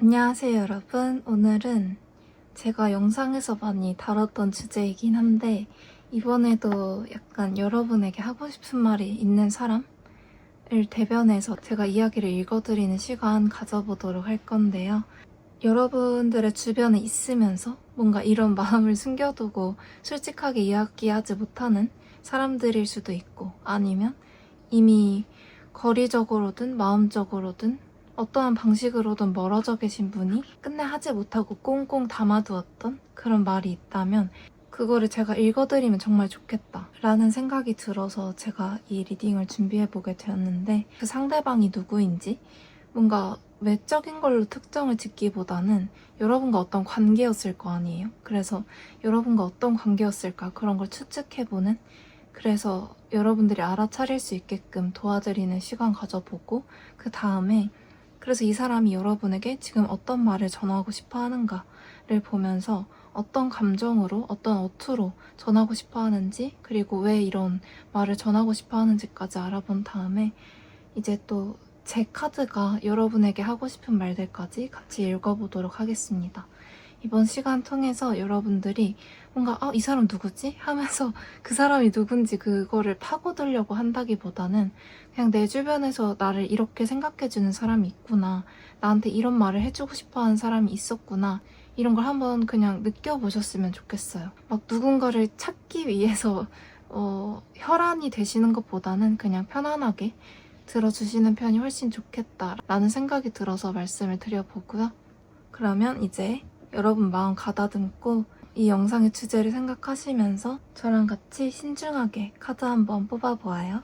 안녕하세요, 여러분. 오늘은 제가 영상에서 많이 다뤘던 주제이긴 한데 이번에도 약간 여러분에게 하고 싶은 말이 있는 사람을 대변해서 제가 이야기를 읽어드리는 시간 가져보도록 할 건데요. 여러분들의 주변에 있으면서 뭔가 이런 마음을 숨겨두고 솔직하게 이야기하지 못하는 사람들일 수도 있고, 아니면 이미 거리적으로든 마음적으로든 어떠한 방식으로든 멀어져 계신 분이 끝내 하지 못하고 꽁꽁 담아두었던 그런 말이 있다면 그거를 제가 읽어드리면 정말 좋겠다 라는 생각이 들어서 제가 이 리딩을 준비해보게 되었는데, 그 상대방이 누구인지 뭔가 외적인 걸로 특정을 짓기보다는 여러분과 어떤 관계였을 거 아니에요. 그래서 여러분과 어떤 관계였을까, 그런 걸 추측해보는, 그래서 여러분들이 알아차릴 수 있게끔 도와드리는 시간 가져보고, 그 다음에 그래서 이 사람이 여러분에게 지금 어떤 말을 전하고 싶어 하는가를 보면서 어떤 감정으로, 어떤 어투로 전하고 싶어 하는지, 그리고 왜 이런 말을 전하고 싶어 하는지까지 알아본 다음에 이제 또 제 카드가 여러분에게 하고 싶은 말들까지 같이 읽어보도록 하겠습니다. 이번 시간 통해서 여러분들이 뭔가 이 사람 누구지? 하면서 그 사람이 누군지 그거를 파고들려고 한다기보다는 그냥 내 주변에서 나를 이렇게 생각해주는 사람이 있구나, 나한테 이런 말을 해주고 싶어하는 사람이 있었구나, 이런 걸 한번 그냥 느껴보셨으면 좋겠어요. 막 누군가를 찾기 위해서 혈안이 되시는 것보다는 그냥 편안하게 들어주시는 편이 훨씬 좋겠다라는 생각이 들어서 말씀을 드려보고요. 그러면 이제 여러분 마음 가다듬고 이 영상의 주제를 생각하시면서 저랑 같이 신중하게 카드 한번 뽑아보아요.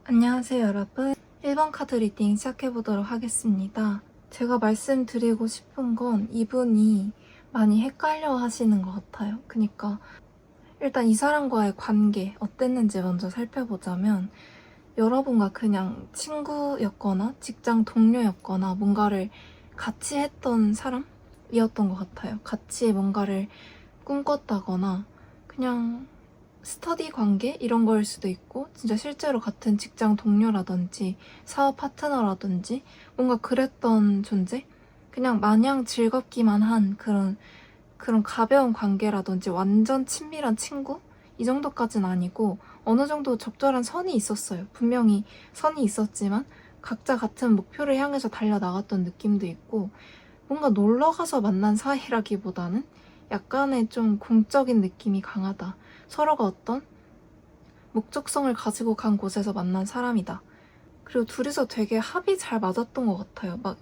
안녕하세요, 여러분. 1번 카드 리딩 시작해보도록 하겠습니다. 제가 말씀드리고 싶은 건 이분이 많이 헷갈려 하시는 것 같아요. 그러니까 일단 이 사람과의 관계 어땠는지 먼저 살펴보자면, 여러분과 그냥 친구였거나 직장 동료였거나 뭔가를 같이 했던 사람이었던 것 같아요. 같이 뭔가를 꿈꿨다거나 그냥 스터디 관계? 이런 거일 수도 있고, 진짜 실제로 같은 직장 동료라든지 사업 파트너라든지 뭔가 그랬던 존재? 그냥 마냥 즐겁기만 한 그런 가벼운 관계라든지 완전 친밀한 친구? 이 정도까지는 아니고 어느 정도 적절한 선이 있었어요. 분명히 선이 있었지만 각자 같은 목표를 향해서 달려나갔던 느낌도 있고, 뭔가 놀러가서 만난 사이라기보다는 약간의 좀 공적인 느낌이 강하다. 서로가 어떤 목적성을 가지고 간 곳에서 만난 사람이다. 그리고 둘이서 되게 합이 잘 맞았던 것 같아요. 막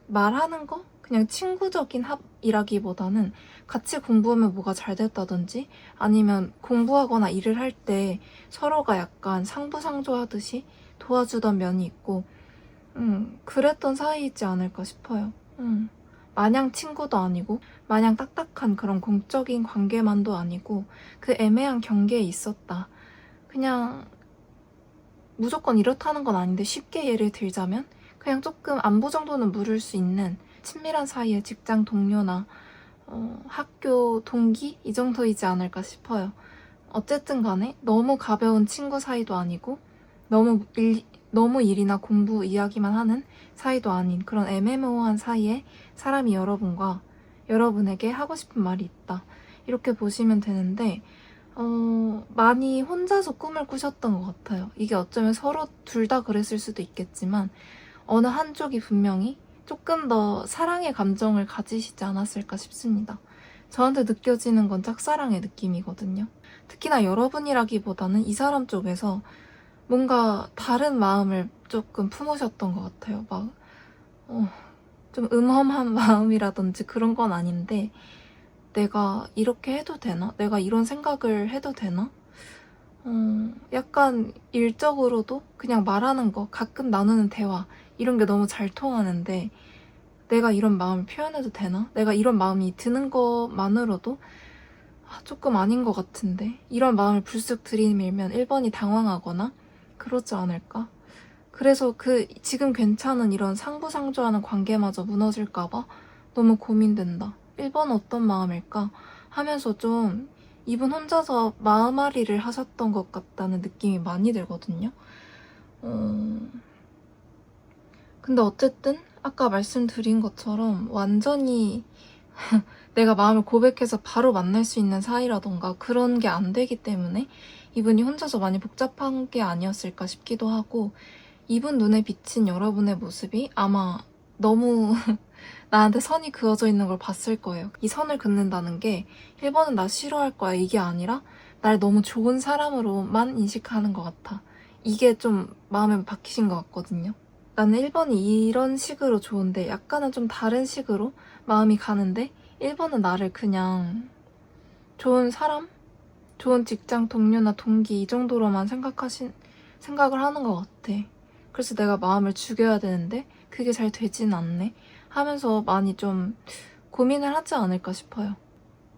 말하는 거? 그냥 친구적인 합이라기보다는 같이 공부하면 뭐가 잘 됐다든지, 아니면 공부하거나 일을 할 때 서로가 약간 상부상조하듯이 도와주던 면이 있고, 그랬던 사이이지 않을까 싶어요. 마냥 친구도 아니고 마냥 딱딱한 그런 공적인 관계만도 아니고 그 애매한 경계에 있었다. 그냥 무조건 이렇다는 건 아닌데 쉽게 예를 들자면 그냥 조금 안부 정도는 물을 수 있는 친밀한 사이의 직장 동료나 학교 동기 이 정도이지 않을까 싶어요. 어쨌든 간에 너무 가벼운 친구 사이도 아니고 너무 일이나 공부 이야기만 하는 사이도 아닌 그런 애매모호한 사이에 사람이 여러분에게 하고 싶은 말이 있다. 이렇게 보시면 되는데 많이 혼자서 꿈을 꾸셨던 것 같아요. 이게 어쩌면 서로 둘 다 그랬을 수도 있겠지만 어느 한쪽이 분명히 조금 더 사랑의 감정을 가지시지 않았을까 싶습니다. 저한테 느껴지는 건 짝사랑의 느낌이거든요. 특히나 여러분이라기보다는 이 사람 쪽에서 뭔가 다른 마음을 조금 품으셨던 것 같아요. 막, 좀 음험한 마음이라든지 그런 건 아닌데, 내가 이렇게 해도 되나? 내가 이런 생각을 해도 되나? 약간 일적으로도 그냥 말하는 거, 가끔 나누는 대화, 이런 게 너무 잘 통하는데, 내가 이런 마음을 표현해도 되나? 내가 이런 마음이 드는 것만으로도 조금 아닌 것 같은데, 이런 마음을 불쑥 들이밀면 1번이 당황하거나 그렇지 않을까? 그래서 지금 괜찮은 이런 상부상조하는 관계마저 무너질까봐 너무 고민된다. 1번 어떤 마음일까? 하면서 좀 이분 혼자서 마음앓이를 하셨던 것 같다는 느낌이 많이 들거든요. 근데 어쨌든 아까 말씀드린 것처럼 완전히 내가 마음을 고백해서 바로 만날 수 있는 사이라던가 그런 게 안 되기 때문에 이분이 혼자서 많이 복잡한 게 아니었을까 싶기도 하고, 이분 눈에 비친 여러분의 모습이 아마 너무 나한테 선이 그어져 있는 걸 봤을 거예요. 이 선을 긋는다는 게 1번은 나 싫어할 거야 이게 아니라 날 너무 좋은 사람으로만 인식하는 것 같아. 이게 좀 마음에 박히신 것 같거든요. 나는 1번이 이런 식으로 좋은데 약간은 좀 다른 식으로 마음이 가는데 1번은 나를 그냥 좋은 사람? 좋은 직장 동료나 동기 이 정도로만 생각을 하는 것 같아. 그래서 내가 마음을 죽여야 되는데 그게 잘 되진 않네 하면서 많이 좀 고민을 하지 않을까 싶어요.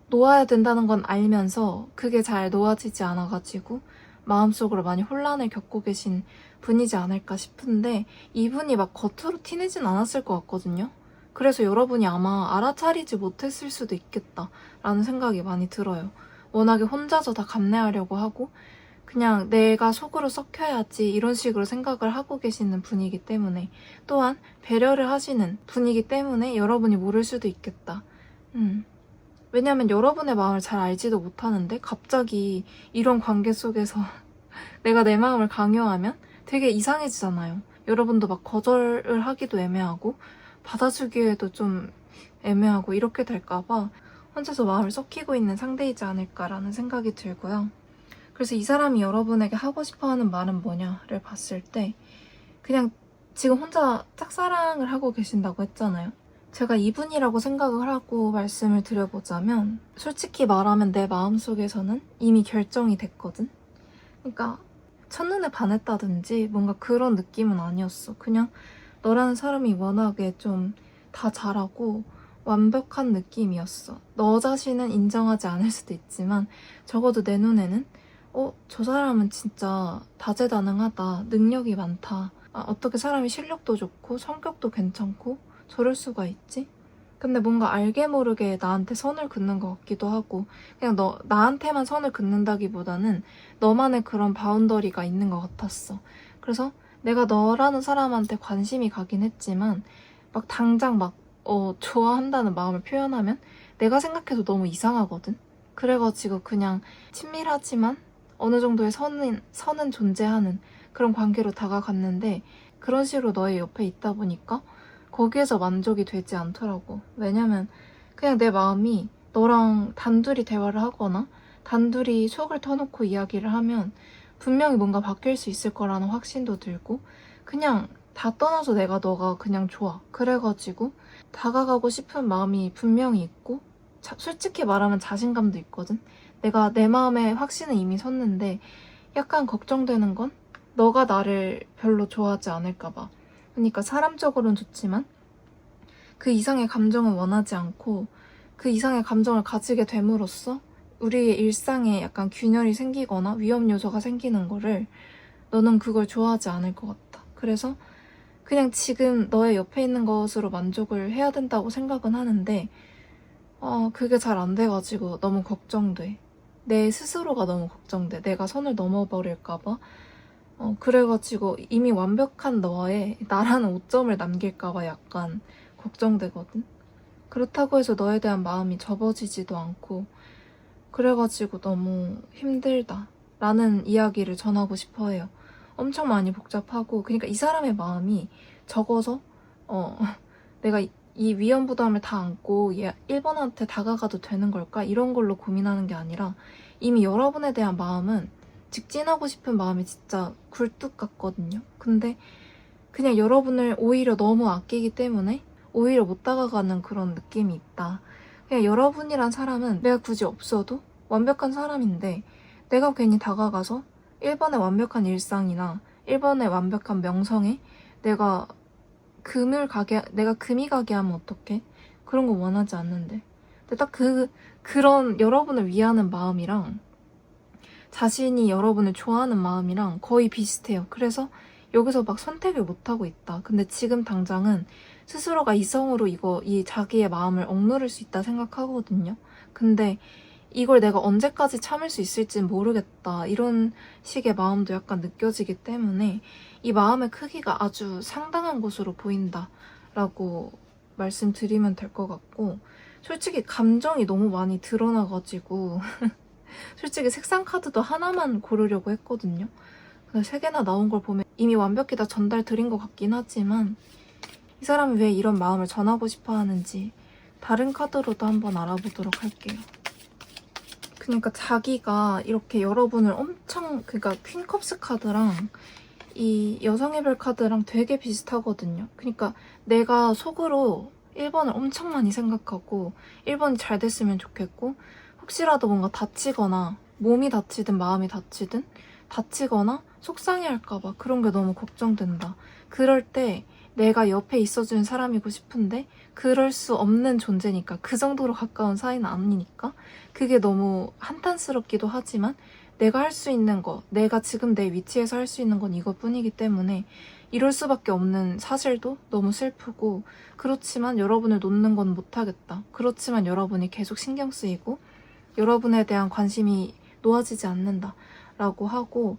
놓아야 된다는 건 알면서 그게 잘 놓아지지 않아가지고 마음속으로 많이 혼란을 겪고 계신 분이지 않을까 싶은데, 이분이 막 겉으로 티내진 않았을 것 같거든요. 그래서 여러분이 아마 알아차리지 못했을 수도 있겠다라는 생각이 많이 들어요. 워낙에 혼자서 다 감내하려고 하고 그냥 내가 속으로 썩혀야지 이런 식으로 생각을 하고 계시는 분이기 때문에, 또한 배려를 하시는 분이기 때문에 여러분이 모를 수도 있겠다. 왜냐면 여러분의 마음을 잘 알지도 못하는데 갑자기 이런 관계 속에서 내가 내 마음을 강요하면 되게 이상해지잖아요. 여러분도 막 거절을 하기도 애매하고 받아주기에도 좀 애매하고 이렇게 될까봐 혼자서 마음을 썩히고 있는 상대이지 않을까라는 생각이 들고요. 그래서 이 사람이 여러분에게 하고 싶어하는 말은 뭐냐를 봤을 때 그냥 지금 혼자 짝사랑을 하고 계신다고 했잖아요. 제가 이분이라고 생각을 하고 말씀을 드려보자면, 솔직히 말하면 내 마음속에서는 이미 결정이 됐거든? 그러니까 첫눈에 반했다든지 뭔가 그런 느낌은 아니었어. 그냥 너라는 사람이 워낙에 좀 다 잘하고 완벽한 느낌이었어. 너 자신은 인정하지 않을 수도 있지만 적어도 내 눈에는 저 사람은 진짜 다재다능하다, 능력이 많다, 어떻게 사람이 실력도 좋고 성격도 괜찮고 저럴 수가 있지? 근데 뭔가 알게 모르게 나한테 선을 긋는 것 같기도 하고, 그냥 나한테만 선을 긋는다기보다는 너만의 그런 바운더리가 있는 것 같았어. 그래서 내가 너라는 사람한테 관심이 가긴 했지만 막 당장 좋아한다는 마음을 표현하면 내가 생각해도 너무 이상하거든? 그래가지고 그냥 친밀하지만 어느 정도의 선은 존재하는 그런 관계로 다가갔는데, 그런 식으로 너의 옆에 있다 보니까 거기에서 만족이 되지 않더라고. 왜냐면 그냥 내 마음이 너랑 단둘이 대화를 하거나 단둘이 속을 터놓고 이야기를 하면 분명히 뭔가 바뀔 수 있을 거라는 확신도 들고, 그냥 다 떠나서 너가 그냥 좋아. 그래가지고 다가가고 싶은 마음이 분명히 있고, 솔직히 말하면 자신감도 있거든. 내가 내 마음에 확신은 이미 섰는데 약간 걱정되는 건 너가 나를 별로 좋아하지 않을까 봐. 그러니까 사람적으로는 좋지만 그 이상의 감정은 원하지 않고, 그 이상의 감정을 가지게 됨으로써 우리의 일상에 약간 균열이 생기거나 위험 요소가 생기는 거를 너는 그걸 좋아하지 않을 것 같다. 그래서 그냥 지금 너의 옆에 있는 것으로 만족을 해야 된다고 생각은 하는데 그게 잘 안 돼가지고 너무 걱정돼. 내 스스로가 너무 걱정돼. 내가 선을 넘어버릴까봐. 그래가지고 이미 완벽한 너에 나라는 오점을 남길까봐 약간 걱정되거든. 그렇다고 해서 너에 대한 마음이 접어지지도 않고 그래가지고 너무 힘들다 라는 이야기를 전하고 싶어 해요. 엄청 많이 복잡하고 그러니까 이 사람의 마음이 적어서 내가 이 위험 부담을 다 안고 얘 1번한테 다가가도 되는 걸까? 이런 걸로 고민하는 게 아니라 이미 여러분에 대한 마음은 직진하고 싶은 마음이 진짜 굴뚝 같거든요. 근데 그냥 여러분을 오히려 너무 아끼기 때문에 오히려 못 다가가는 그런 느낌이 있다. 그냥 여러분이란 사람은 내가 굳이 없어도 완벽한 사람인데 내가 괜히 다가가서 1번의 완벽한 일상이나 1번의 완벽한 명성에 내가 금이 가게 하면 어떡해? 그런 거 원하지 않는데. 근데 딱 그런 여러분을 위하는 마음이랑 자신이 여러분을 좋아하는 마음이랑 거의 비슷해요. 그래서 여기서 막 선택을 못하고 있다. 근데 지금 당장은 스스로가 이성으로 이 자기의 마음을 억누를 수 있다 생각하거든요. 근데 이걸 내가 언제까지 참을 수 있을진 모르겠다. 이런 식의 마음도 약간 느껴지기 때문에 이 마음의 크기가 아주 상당한 것으로 보인다. 라고 말씀드리면 될 것 같고 솔직히 감정이 너무 많이 드러나가지고 솔직히 색상 카드도 하나만 고르려고 했거든요. 근데 3개나 나온 걸 보면 이미 완벽히 다 전달 드린 것 같긴 하지만 이 사람이 왜 이런 마음을 전하고 싶어 하는지 다른 카드로도 한번 알아보도록 할게요. 그러니까 자기가 이렇게 여러분을 그러니까 퀸컵스 카드랑 이 여성의 별 카드랑 되게 비슷하거든요. 그러니까 내가 속으로 1번을 엄청 많이 생각하고 1번이 잘 됐으면 좋겠고 혹시라도 뭔가 다치거나 몸이 다치든 마음이 다치거나 속상해할까봐 그런 게 너무 걱정된다. 그럴 때 내가 옆에 있어주는 사람이고 싶은데 그럴 수 없는 존재니까 그 정도로 가까운 사이는 아니니까 그게 너무 한탄스럽기도 하지만 내가 할 수 있는 거, 내가 지금 내 위치에서 할 수 있는 건 이것뿐이기 때문에 이럴 수밖에 없는 사실도 너무 슬프고 그렇지만 여러분을 놓는 건 못하겠다. 그렇지만 여러분이 계속 신경 쓰이고 여러분에 대한 관심이 놓아지지 않는다 라고 하고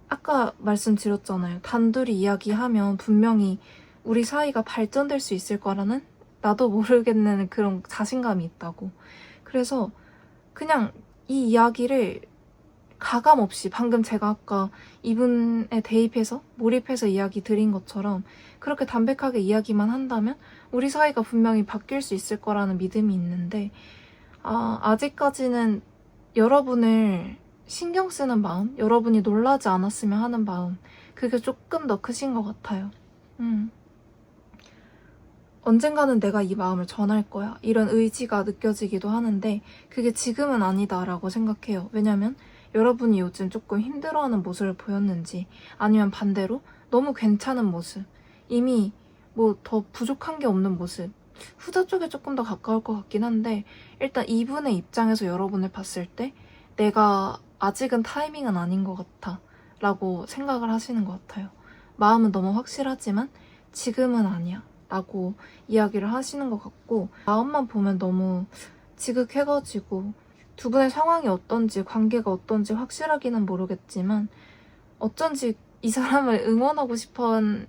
아까 말씀드렸잖아요. 단둘이 이야기하면 분명히 우리 사이가 발전될 수 있을 거라는 나도 모르겠는 그런 자신감이 있다고. 그래서 그냥 이 이야기를 가감 없이 방금 제가 아까 이분에 대입해서 몰입해서 이야기 드린 것처럼 그렇게 담백하게 이야기만 한다면 우리 사이가 분명히 바뀔 수 있을 거라는 믿음이 있는데 아직까지는 여러분을 신경 쓰는 마음, 여러분이 놀라지 않았으면 하는 마음 그게 조금 더 크신 것 같아요. 언젠가는 내가 이 마음을 전할 거야 이런 의지가 느껴지기도 하는데 그게 지금은 아니다라고 생각해요. 왜냐면 여러분이 요즘 조금 힘들어하는 모습을 보였는지 아니면 반대로 너무 괜찮은 모습 이미 뭐 더 부족한 게 없는 모습 후자 쪽에 조금 더 가까울 것 같긴 한데 일단 이분의 입장에서 여러분을 봤을 때 내가 아직은 타이밍은 아닌 것 같아 라고 생각을 하시는 것 같아요. 마음은 너무 확실하지만 지금은 아니야 라고 이야기를 하시는 것 같고 마음만 보면 너무 지극해가지고 두 분의 상황이 어떤지 관계가 어떤지 확실하기는 모르겠지만 어쩐지 이 사람을 응원하고 싶은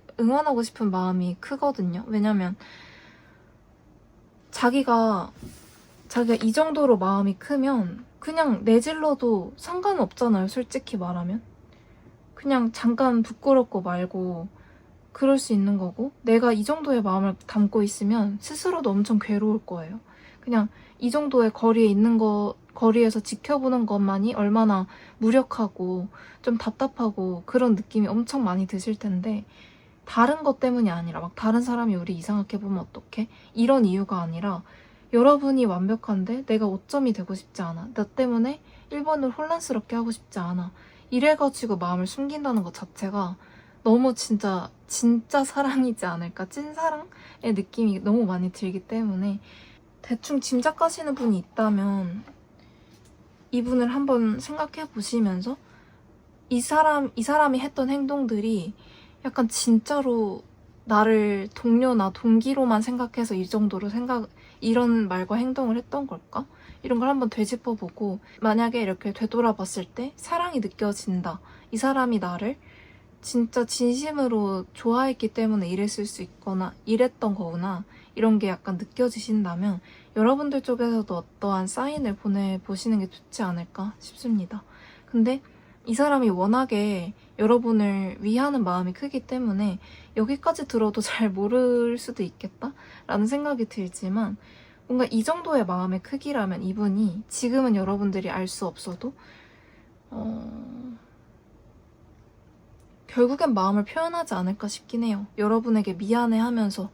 마음이 크거든요. 왜냐면 자기가 이 정도로 마음이 크면 그냥 내질러도 상관은 없잖아요. 솔직히 말하면 그냥 잠깐 부끄럽고 말고 그럴 수 있는 거고 내가 이 정도의 마음을 담고 있으면 스스로도 엄청 괴로울 거예요. 그냥 이 정도의 거리에서 지켜보는 것만이 얼마나 무력하고 좀 답답하고 그런 느낌이 엄청 많이 드실 텐데 다른 것 때문이 아니라 막 다른 사람이 우리 이상하게 보면 어떡해? 이런 이유가 아니라 여러분이 완벽한데 내가 오점이 되고 싶지 않아. 나 때문에 1번을 혼란스럽게 하고 싶지 않아. 이래가지고 마음을 숨긴다는 것 자체가 너무 진짜 사랑이지 않을까? 찐사랑의 느낌이 너무 많이 들기 때문에 대충 짐작하시는 분이 있다면 이분을 한번 생각해 보시면서 이 사람이 했던 행동들이 약간 진짜로 나를 동료나 동기로만 생각해서 이 정도로 이런 말과 행동을 했던 걸까? 이런 걸 한번 되짚어보고, 만약에 이렇게 되돌아봤을 때 사랑이 느껴진다. 이 사람이 나를 진짜 진심으로 좋아했기 때문에 이랬을 수 있거나 이랬던 거구나, 이런 게 약간 느껴지신다면 여러분들 쪽에서도 어떠한 사인을 보내보시는 게 좋지 않을까 싶습니다. 근데 이 사람이 워낙에 여러분을 위하는 마음이 크기 때문에 여기까지 들어도 잘 모를 수도 있겠다 라는 생각이 들지만, 뭔가 이 정도의 마음의 크기라면 이분이 지금은 여러분들이 알 수 없어도 결국엔 마음을 표현하지 않을까 싶긴 해요. 여러분에게 미안해하면서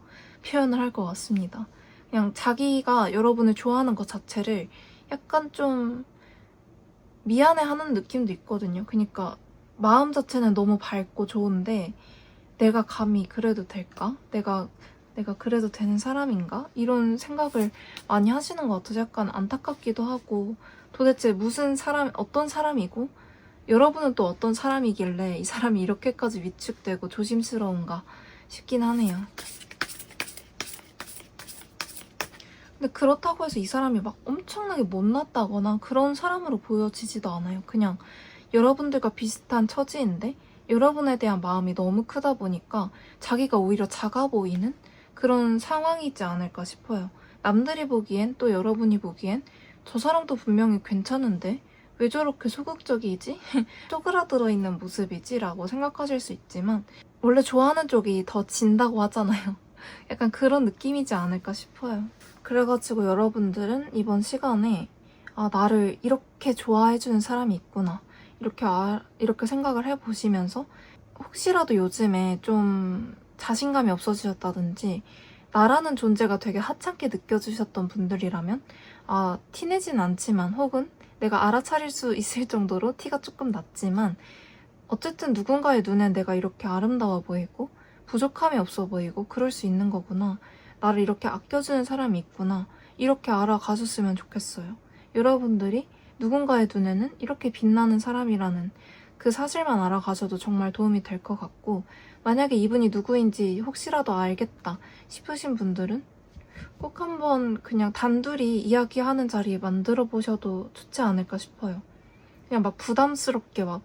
표현을 할 것 같습니다. 그냥 자기가 여러분을 좋아하는 것 자체를 약간 좀 미안해하는 느낌도 있거든요. 그러니까 마음 자체는 너무 밝고 좋은데 내가 감히 그래도 될까? 내가 그래도 되는 사람인가? 이런 생각을 많이 하시는 것 같아서 약간 안타깝기도 하고, 도대체 어떤 사람이고 여러분은 또 어떤 사람이길래 이 사람이 이렇게까지 위축되고 조심스러운가 싶긴 하네요. 근데 그렇다고 해서 이 사람이 막 엄청나게 못났다거나 그런 사람으로 보여지지도 않아요. 그냥 여러분들과 비슷한 처지인데 여러분에 대한 마음이 너무 크다 보니까 자기가 오히려 작아 보이는 그런 상황이지 않을까 싶어요. 남들이 보기엔, 또 여러분이 보기엔 저 사람도 분명히 괜찮은데 왜 저렇게 소극적이지? 쪼그라들어 있는 모습이지? 라고 생각하실 수 있지만, 원래 좋아하는 쪽이 더 진다고 하잖아요. 약간 그런 느낌이지 않을까 싶어요. 그래가지고 여러분들은 이번 시간에 나를 이렇게 좋아해주는 사람이 있구나, 이렇게 생각을 해보시면서, 혹시라도 요즘에 좀 자신감이 없어지셨다든지 나라는 존재가 되게 하찮게 느껴지셨던 분들이라면, 티내진 않지만, 혹은 내가 알아차릴 수 있을 정도로 티가 조금 났지만 어쨌든 누군가의 눈엔 내가 이렇게 아름다워 보이고 부족함이 없어 보이고 그럴 수 있는 거구나, 나를 이렇게 아껴주는 사람이 있구나, 이렇게 알아가셨으면 좋겠어요. 여러분들이 누군가의 눈에는 이렇게 빛나는 사람이라는 그 사실만 알아가셔도 정말 도움이 될 것 같고, 만약에 이분이 누구인지 혹시라도 알겠다 싶으신 분들은 꼭 한번 그냥 단둘이 이야기하는 자리 만들어 보셔도 좋지 않을까 싶어요. 그냥 막 부담스럽게 막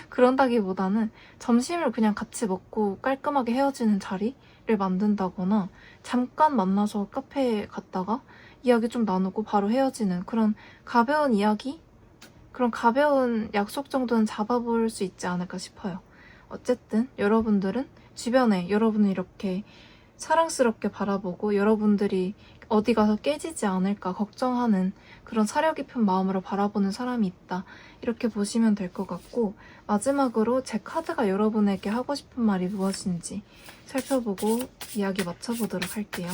그런다기보다는 점심을 그냥 같이 먹고 깔끔하게 헤어지는 자리를 만든다거나, 잠깐 만나서 카페에 갔다가 이야기 좀 나누고 바로 헤어지는 그런 가벼운 이야기? 그런 가벼운 약속 정도는 잡아볼 수 있지 않을까 싶어요. 어쨌든 여러분들은 주변에 여러분을 이렇게 사랑스럽게 바라보고 여러분들이 어디 가서 깨지지 않을까 걱정하는 그런 사려 깊은 마음으로 바라보는 사람이 있다, 이렇게 보시면 될 것 같고, 마지막으로 제 카드가 여러분에게 하고 싶은 말이 무엇인지 살펴보고 이야기 마쳐보도록 할게요.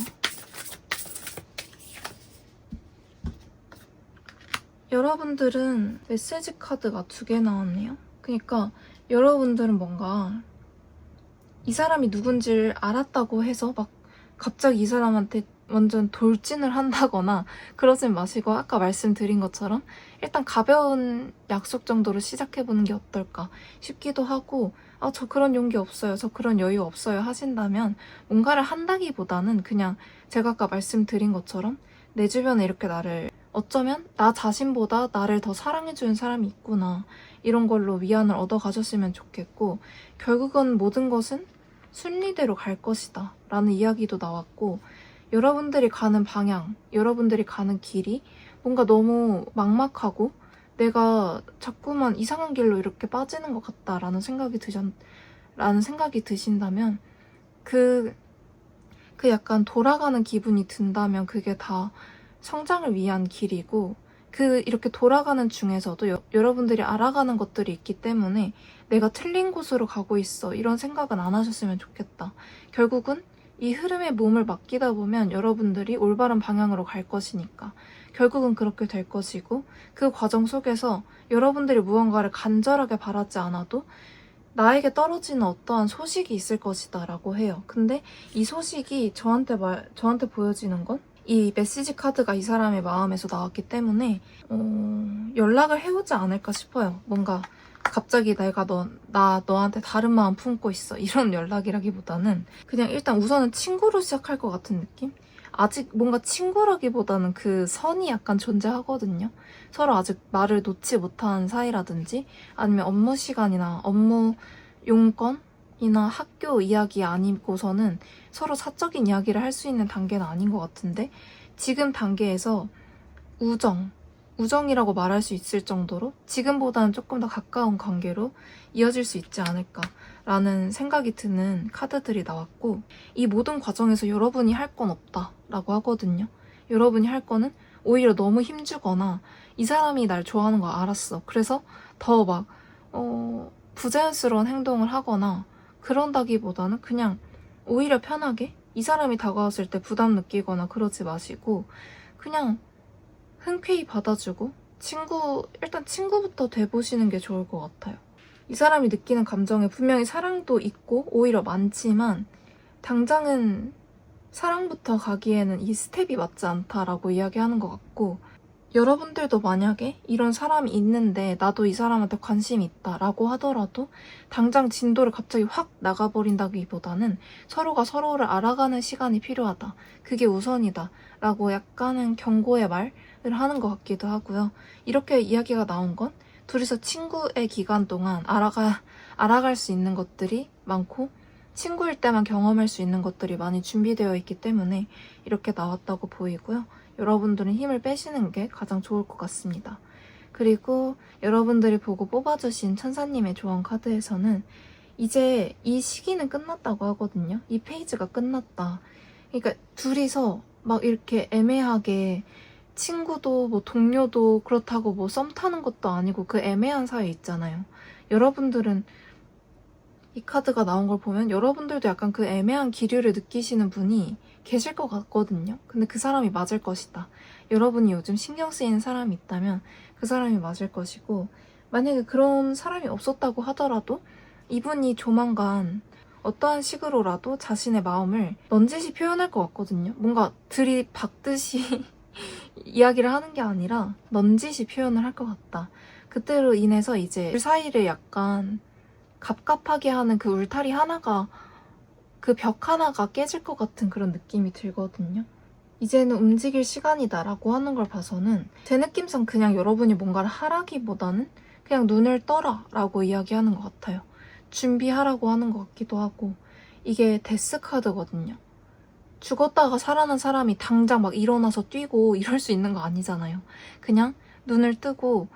여러분들은 메시지 카드가 2개 나왔네요. 그러니까 여러분들은 뭔가 이 사람이 누군지를 알았다고 해서 막 갑자기 이 사람한테 완전 돌진을 한다거나 그러진 마시고, 아까 말씀드린 것처럼 일단 가벼운 약속 정도로 시작해보는 게 어떨까 싶기도 하고, 저 그런 용기 없어요, 저 그런 여유 없어요 하신다면 뭔가를 한다기보다는 그냥 제가 아까 말씀드린 것처럼 내 주변에 이렇게 어쩌면 나 자신보다 나를 더 사랑해주는 사람이 있구나, 이런 걸로 위안을 얻어가셨으면 좋겠고, 결국은 모든 것은 순리대로 갈 것이다 라는 이야기도 나왔고, 여러분들이 가는 방향, 여러분들이 가는 길이 뭔가 너무 막막하고 내가 자꾸만 이상한 길로 이렇게 빠지는 것 같다라는 생각이 드신다면, 그 약간 돌아가는 기분이 든다면 그게 다 성장을 위한 길이고, 이렇게 돌아가는 중에서도 여러분들이 알아가는 것들이 있기 때문에 내가 틀린 곳으로 가고 있어, 이런 생각은 안 하셨으면 좋겠다. 결국은 이 흐름에 몸을 맡기다 보면 여러분들이 올바른 방향으로 갈 것이니까 결국은 그렇게 될 것이고, 그 과정 속에서 여러분들이 무언가를 간절하게 바라지 않아도 나에게 떨어지는 어떠한 소식이 있을 것이다 라고 해요. 근데 이 소식이 저한테 보여지는 건 이 메시지 카드가 이 사람의 마음에서 나왔기 때문에 연락을 해오지 않을까 싶어요. 뭔가 갑자기 나 너한테 다른 마음 품고 있어. 이런 연락이라기보다는 그냥 일단 우선은 친구로 시작할 것 같은 느낌? 아직 뭔가 친구라기보다는 그 선이 약간 존재하거든요. 서로 아직 말을 놓지 못한 사이라든지 아니면 업무 시간이나 업무 용건이나 학교 이야기 아니고서는 서로 사적인 이야기를 할 수 있는 단계는 아닌 것 같은데 지금 단계에서 우정이라고 말할 수 있을 정도로 지금보다는 조금 더 가까운 관계로 이어질 수 있지 않을까라는 생각이 드는 카드들이 나왔고 이 모든 과정에서 여러분이 할 건 없다라고 하거든요. 여러분이 할 거는 오히려 너무 힘주거나 이 사람이 날 좋아하는 거 알았어. 그래서 더 막 부자연스러운 행동을 하거나 그런다기보다는 그냥 오히려 편하게 이 사람이 다가왔을 때 부담 느끼거나 그러지 마시고 그냥 흔쾌히 받아주고 일단 친구부터 돼보시는 게 좋을 것 같아요. 이 사람이 느끼는 감정에 분명히 사랑도 있고 오히려 많지만 당장은 사랑부터 가기에는 이 스텝이 맞지 않다라고 이야기하는 것 같고 여러분들도 만약에 이런 사람이 있는데 나도 이 사람한테 관심이 있다라고 하더라도 당장 진도를 갑자기 확 나가버린다기보다는 서로가 서로를 알아가는 시간이 필요하다. 그게 우선이다. 라고 약간은 경고의 말을 하는 것 같기도 하고요. 이렇게 이야기가 나온 건 둘이서 친구의 기간 동안 알아갈 수 있는 것들이 많고 친구일 때만 경험할 수 있는 것들이 많이 준비되어 있기 때문에 이렇게 나왔다고 보이고요. 여러분들은 힘을 빼시는 게 가장 좋을 것 같습니다. 그리고 여러분들이 보고 뽑아주신 천사님의 조언 카드에서는 이제 이 시기는 끝났다고 하거든요. 이 페이지가 끝났다. 그러니까 둘이서 막 이렇게 애매하게 친구도 뭐 동료도 그렇다고 뭐 썸 타는 것도 아니고 그 애매한 사이 있잖아요. 여러분들은 이 카드가 나온 걸 보면 여러분들도 약간 그 애매한 기류를 느끼시는 분이 계실 것 같거든요. 근데 그 사람이 맞을 것이다. 여러분이 요즘 신경 쓰이는 사람이 있다면 그 사람이 맞을 것이고 만약에 그런 사람이 없었다고 하더라도 이분이 조만간 어떠한 식으로라도 자신의 마음을 넌지시 표현할 것 같거든요. 뭔가 들이박듯이 이야기를 하는 게 아니라 넌지시 표현을 할 것 같다. 그때로 인해서 이제 그 사이를 약간 갑갑하게 하는 그 울타리 하나가 그 벽 하나가 깨질 것 같은 그런 느낌이 들거든요. 이제는 움직일 시간이다라고 하는 걸 봐서는 제 느낌상 그냥 여러분이 뭔가를 하라기보다는 그냥 눈을 떠라 라고 이야기하는 것 같아요. 준비하라고 하는 것 같기도 하고 이게 데스 카드거든요. 죽었다가 살아난 사람이 당장 막 일어나서 뛰고 이럴 수 있는 거 아니잖아요. 그냥 눈을 뜨고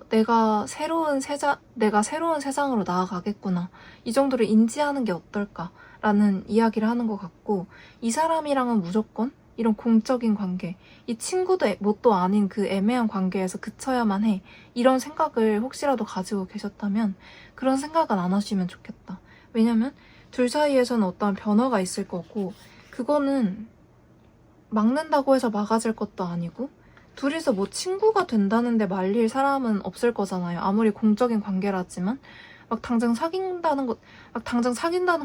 내가 새로운 세상으로 나아가겠구나. 이 정도를 인지하는 게 어떨까라는 이야기를 하는 것 같고 이 사람이랑은 무조건 이런 공적인 관계, 이 친구도 뭣도 아닌 그 애매한 관계에서 그쳐야만 해. 이런 생각을 혹시라도 가지고 계셨다면 그런 생각은 안 하시면 좋겠다. 왜냐면 둘 사이에서는 어떠한 변화가 있을 거고 그거는 막는다고 해서 막아질 것도 아니고 둘이서 뭐 친구가 된다는데 말릴 사람은 없을 거잖아요. 아무리 공적인 관계라지만 막 당장 사귄다는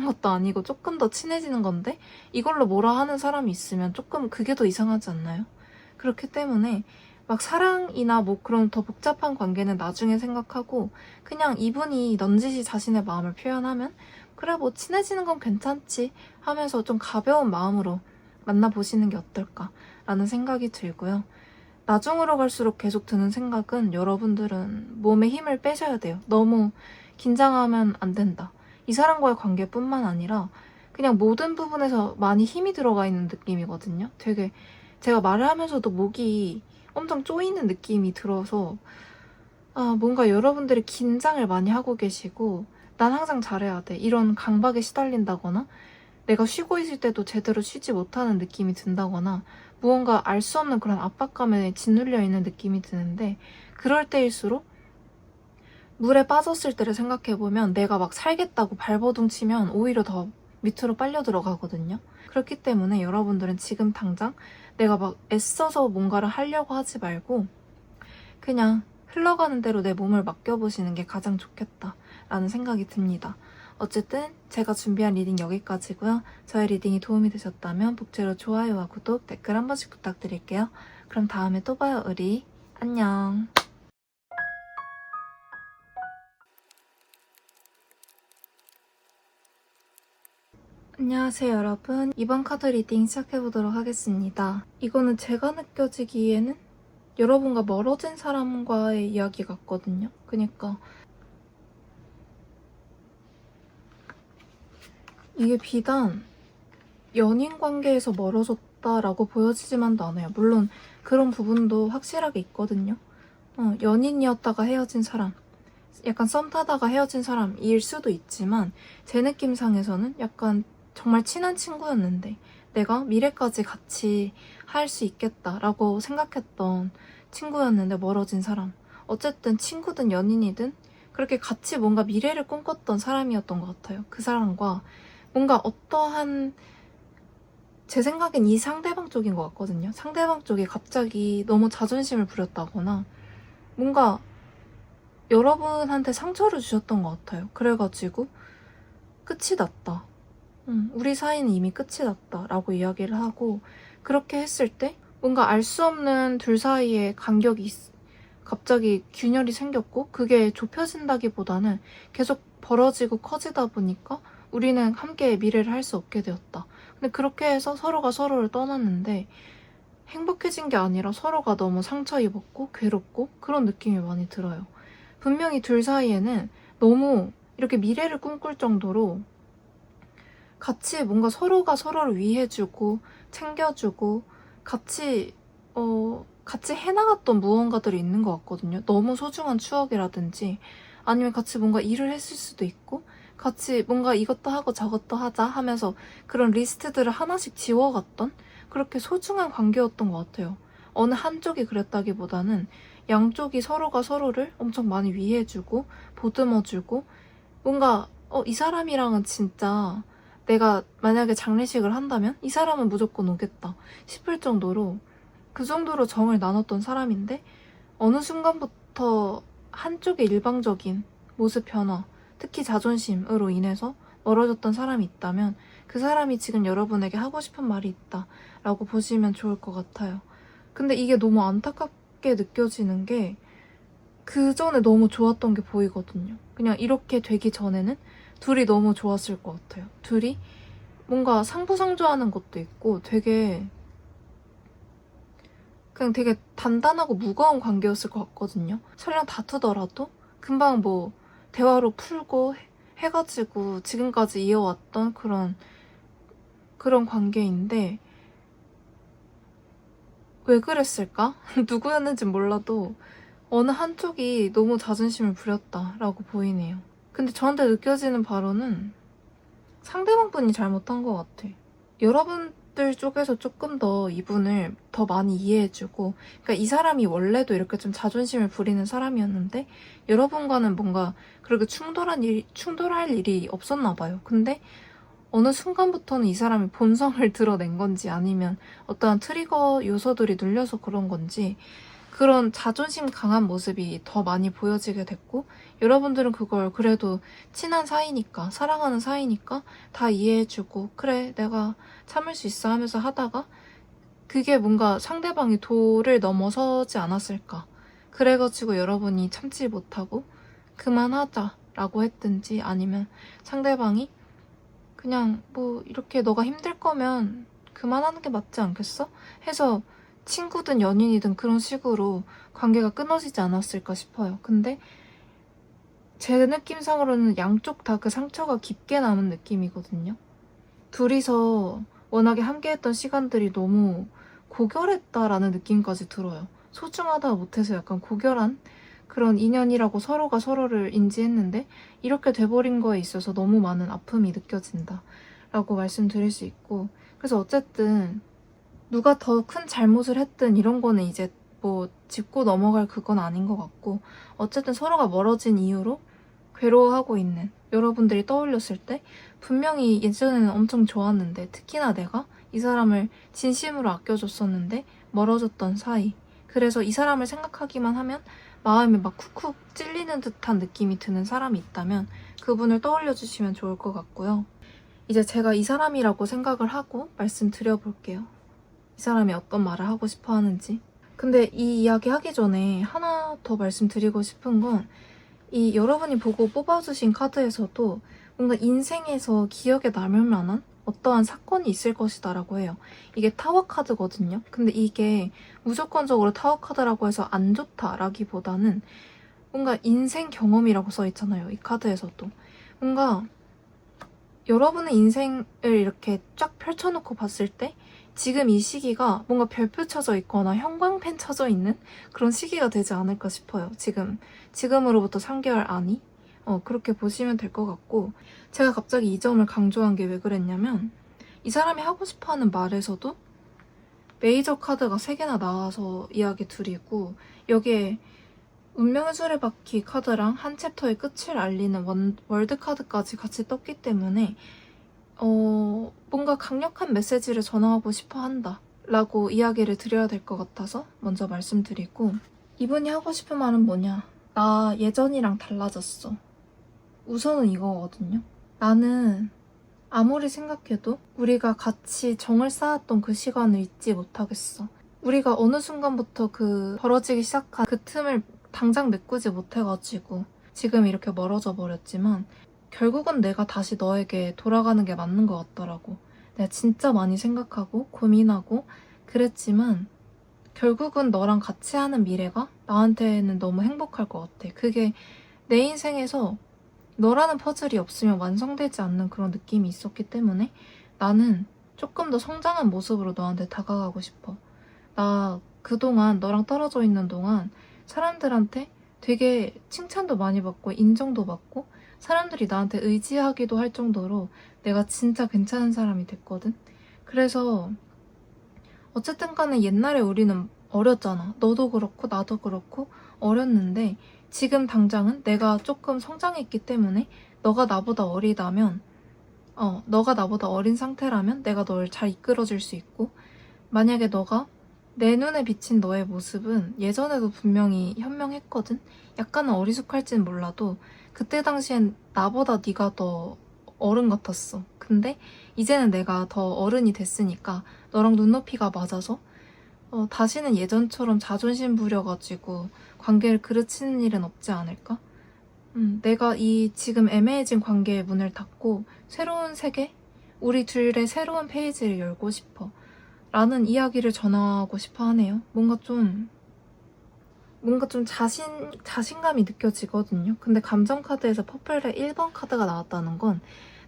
것도 아니고 조금 더 친해지는 건데 이걸로 뭐라 하는 사람이 있으면 조금 그게 더 이상하지 않나요? 그렇기 때문에 막 사랑이나 뭐 그런 더 복잡한 관계는 나중에 생각하고 그냥 이분이 넌지시 자신의 마음을 표현하면 그래 뭐 친해지는 건 괜찮지 하면서 좀 가벼운 마음으로 만나보시는 게 어떨까라는 생각이 들고요. 나중으로 갈수록 계속 드는 생각은 여러분들은 몸에 힘을 빼셔야 돼요. 너무 긴장하면 안 된다. 이 사람과의 관계뿐만 아니라 그냥 모든 부분에서 많이 힘이 들어가 있는 느낌이거든요. 되게 제가 말을 하면서도 목이 엄청 쪼이는 느낌이 들어서 뭔가 여러분들이 긴장을 많이 하고 계시고 난 항상 잘해야 돼. 이런 강박에 시달린다거나 내가 쉬고 있을 때도 제대로 쉬지 못하는 느낌이 든다거나 무언가 알 수 없는 그런 압박감에 짓눌려 있는 느낌이 드는데 그럴 때일수록 물에 빠졌을 때를 생각해보면 내가 막 살겠다고 발버둥 치면 오히려 더 밑으로 빨려 들어가거든요. 그렇기 때문에 여러분들은 지금 당장 내가 막 애써서 뭔가를 하려고 하지 말고 그냥 흘러가는 대로 내 몸을 맡겨보시는 게 가장 좋겠다라는 생각이 듭니다. 어쨌든 제가 준비한 리딩 여기까지고요. 저의 리딩이 도움이 되셨다면 복제로 좋아요와 구독, 댓글 한 번씩 부탁드릴게요. 그럼 다음에 또 봐요, 우리. 안녕. 안녕하세요 여러분. 이번 카드 리딩 시작해보도록 하겠습니다. 이거는 제가 느껴지기에는 여러분과 멀어진 사람과의 이야기 같거든요. 그러니까 이게 비단 연인 관계에서 멀어졌다라고 보여지지만도 않아요. 물론 그런 부분도 확실하게 있거든요. 연인이었다가 헤어진 사람, 약간 썸 타다가 헤어진 사람일 수도 있지만 제 느낌상에서는 약간 정말 친한 친구였는데 내가 미래까지 같이 할 수 있겠다라고 생각했던 친구였는데 멀어진 사람. 어쨌든 친구든 연인이든 그렇게 같이 뭔가 미래를 꿈꿨던 사람이었던 것 같아요. 그 사람과 뭔가 어떠한 제 생각엔 이 상대방 쪽인 것 같거든요. 상대방 쪽이 갑자기 너무 자존심을 부렸다거나 뭔가 여러분한테 상처를 주셨던 것 같아요. 그래가지고 끝이 났다. 우리 사이는 이미 끝이 났다 라고 이야기를 하고, 그렇게 했을 때 뭔가 알 수 없는 둘 사이에 간격이 갑자기 균열이 생겼고 그게 좁혀진다기보다는 계속 벌어지고 커지다 보니까 우리는 함께 미래를 할 수 없게 되었다. 근데 그렇게 해서 서로가 서로를 떠났는데 행복해진 게 아니라 서로가 너무 상처 입었고 괴롭고 그런 느낌이 많이 들어요. 분명히 둘 사이에는 너무 이렇게 미래를 꿈꿀 정도로 같이 뭔가 서로가 서로를 위해주고 챙겨주고 같이 해나갔던 무언가들이 있는 것 같거든요. 너무 소중한 추억이라든지 아니면 같이 뭔가 일을 했을 수도 있고 같이 뭔가 이것도 하고 저것도 하자 하면서 그런 리스트들을 하나씩 지워갔던 그렇게 소중한 관계였던 것 같아요. 어느 한쪽이 그랬다기보다는 양쪽이 서로가 서로를 엄청 많이 위해주고 보듬어주고 뭔가 이 사람이랑은 진짜 내가 만약에 장례식을 한다면 이 사람은 무조건 오겠다 싶을 정도로 그 정도로 정을 나눴던 사람인데 어느 순간부터 한쪽의 일방적인 모습 변화, 특히 자존심으로 인해서 멀어졌던 사람이 있다면 그 사람이 지금 여러분에게 하고 싶은 말이 있다 라고 보시면 좋을 것 같아요. 근데 이게 너무 안타깝게 느껴지는 게 그 전에 너무 좋았던 게 보이거든요. 그냥 이렇게 되기 전에는 둘이 너무 좋았을 것 같아요. 둘이 뭔가 상부상조하는 것도 있고 되게 그냥 되게 단단하고 무거운 관계였을 것 같거든요. 설령 다투더라도 금방 뭐 대화로 풀고 해가지고 지금까지 이어왔던 그런 관계인데 왜 그랬을까? 누구였는지 몰라도 어느 한쪽이 너무 자존심을 부렸다라고 보이네요. 근데 저한테 느껴지는 바로는 상대방분이 잘못한 것 같아. 여러분들 쪽에서 조금 더 이분을 더 많이 이해해주고, 그러니까 이 사람이 원래도 이렇게 좀 자존심을 부리는 사람이었는데 여러분과는 뭔가 그렇게 충돌할 일이 없었나 봐요. 근데 어느 순간부터는 이 사람이 본성을 드러낸 건지 아니면 어떠한 트리거 요소들이 눌려서 그런 건지 그런 자존심 강한 모습이 더 많이 보여지게 됐고, 여러분들은 그걸 그래도 친한 사이니까, 사랑하는 사이니까 다 이해해주고 그래 내가 참을 수 있어 하면서 하다가 그게 뭔가 상대방이 도를 넘어서지 않았을까. 그래가지고 여러분이 참지 못하고 그만하자라고 했든지 아니면 상대방이 그냥 뭐 이렇게 너가 힘들 거면 그만하는 게 맞지 않겠어? 해서 친구든 연인이든 그런 식으로 관계가 끊어지지 않았을까 싶어요. 근데 제 느낌상으로는 양쪽 다 그 상처가 깊게 남은 느낌이거든요. 둘이서 워낙에 함께했던 시간들이 너무 고결했다라는 느낌까지 들어요. 소중하다 못해서 약간 고결한 그런 인연이라고 서로가 서로를 인지했는데 이렇게 돼버린 거에 있어서 너무 많은 아픔이 느껴진다 라고 말씀드릴 수 있고, 그래서 어쨌든 누가 더 큰 잘못을 했든 이런 거는 이제 뭐 짚고 넘어갈 그건 아닌 것 같고, 어쨌든 서로가 멀어진 이유로 괴로워하고 있는 여러분들이 떠올렸을 때 분명히 예전에는 엄청 좋았는데, 특히나 내가 이 사람을 진심으로 아껴줬었는데 멀어졌던 사이, 그래서 이 사람을 생각하기만 하면 마음이 막 쿡쿡 찔리는 듯한 느낌이 드는 사람이 있다면 그분을 떠올려주시면 좋을 것 같고요. 이제 제가 이 사람이라고 생각을 하고 말씀드려볼게요. 이 사람이 어떤 말을 하고 싶어 하는지. 근데 이 이야기 하기 전에 하나 더 말씀드리고 싶은 건, 이 여러분이 보고 뽑아주신 카드에서도 뭔가 인생에서 기억에 남을 만한 어떠한 사건이 있을 것이다라고 해요. 이게 타워 카드거든요. 근데 이게 무조건적으로 타워 카드라고 해서 안 좋다라기보다는 뭔가 인생 경험이라고 써 있잖아요. 이 카드에서도. 뭔가 여러분의 인생을 이렇게 쫙 펼쳐놓고 봤을 때 지금 이 시기가 뭔가 별표 쳐져 있거나 형광펜 쳐져 있는 그런 시기가 되지 않을까 싶어요. 지금으로부터 3개월 안이. 그렇게 보시면 될 것 같고, 제가 갑자기 이 점을 강조한 게 왜 그랬냐면, 이 사람이 하고 싶어 하는 말에서도 메이저 카드가 3개나 나와서 이야기 드리고, 여기에 운명의 수레바퀴 카드랑 한 챕터의 끝을 알리는 월드 카드까지 같이 떴기 때문에 뭔가 강력한 메시지를 전하고 싶어 한다 라고 이야기를 드려야 될 것 같아서 먼저 말씀드리고, 이분이 하고 싶은 말은 뭐냐, 나 예전이랑 달라졌어. 우선은 이거거든요. 나는 아무리 생각해도 우리가 같이 정을 쌓았던 그 시간을 잊지 못하겠어. 우리가 어느 순간부터 그 벌어지기 시작한 그 틈을 당장 메꾸지 못해가지고 지금 이렇게 멀어져 버렸지만, 결국은 내가 다시 너에게 돌아가는 게 맞는 것 같더라고. 내가 진짜 많이 생각하고 고민하고 그랬지만 결국은 너랑 같이 하는 미래가 나한테는 너무 행복할 것 같아. 그게 내 인생에서 너라는 퍼즐이 없으면 완성되지 않는 그런 느낌이 있었기 때문에 나는 조금 더 성장한 모습으로 너한테 다가가고 싶어. 나 그동안 너랑 떨어져 있는 동안 사람들한테 되게 칭찬도 많이 받고 인정도 받고 사람들이 나한테 의지하기도 할 정도로 내가 진짜 괜찮은 사람이 됐거든. 그래서 어쨌든 간에 옛날에 우리는 어렸잖아. 너도 그렇고 나도 그렇고 어렸는데 지금 당장은 내가 조금 성장했기 때문에 너가 나보다 어리다면 너가 나보다 어린 상태라면 내가 널 잘 이끌어줄 수 있고, 만약에 너가 내 눈에 비친 너의 모습은 예전에도 분명히 현명했거든? 약간은 어리숙할진 몰라도 그때 당시엔 나보다 네가 더 어른 같았어. 근데 이제는 내가 더 어른이 됐으니까 너랑 눈높이가 맞아서 다시는 예전처럼 자존심 부려가지고 관계를 그르치는 일은 없지 않을까? 내가 이 지금 애매해진 관계의 문을 닫고 새로운 세계? 우리 둘의 새로운 페이지를 열고 싶어. 라는 이야기를 전하고 싶어 하네요. 뭔가 좀 자신감이 느껴지거든요. 근데 감정카드에서 퍼플의 1번 카드가 나왔다는 건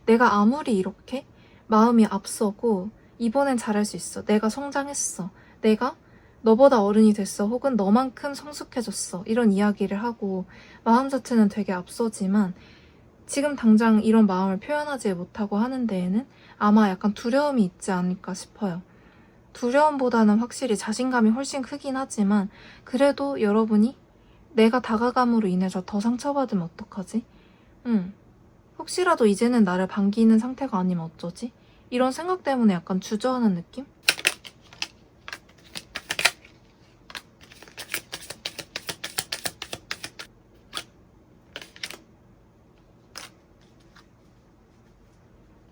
내가 아무리 이렇게 마음이 앞서고 이번엔 잘할 수 있어. 내가 성장했어. 내가 너보다 어른이 됐어. 혹은 너만큼 성숙해졌어. 이런 이야기를 하고 마음 자체는 되게 앞서지만 지금 당장 이런 마음을 표현하지 못하고 하는 데에는 아마 약간 두려움이 있지 않을까 싶어요. 두려움보다는 확실히 자신감이 훨씬 크긴 하지만 그래도 여러분이 내가 다가감으로 인해서 더 상처받으면 어떡하지? 혹시라도 이제는 나를 반기는 상태가 아니면 어쩌지? 이런 생각 때문에 약간 주저하는 느낌?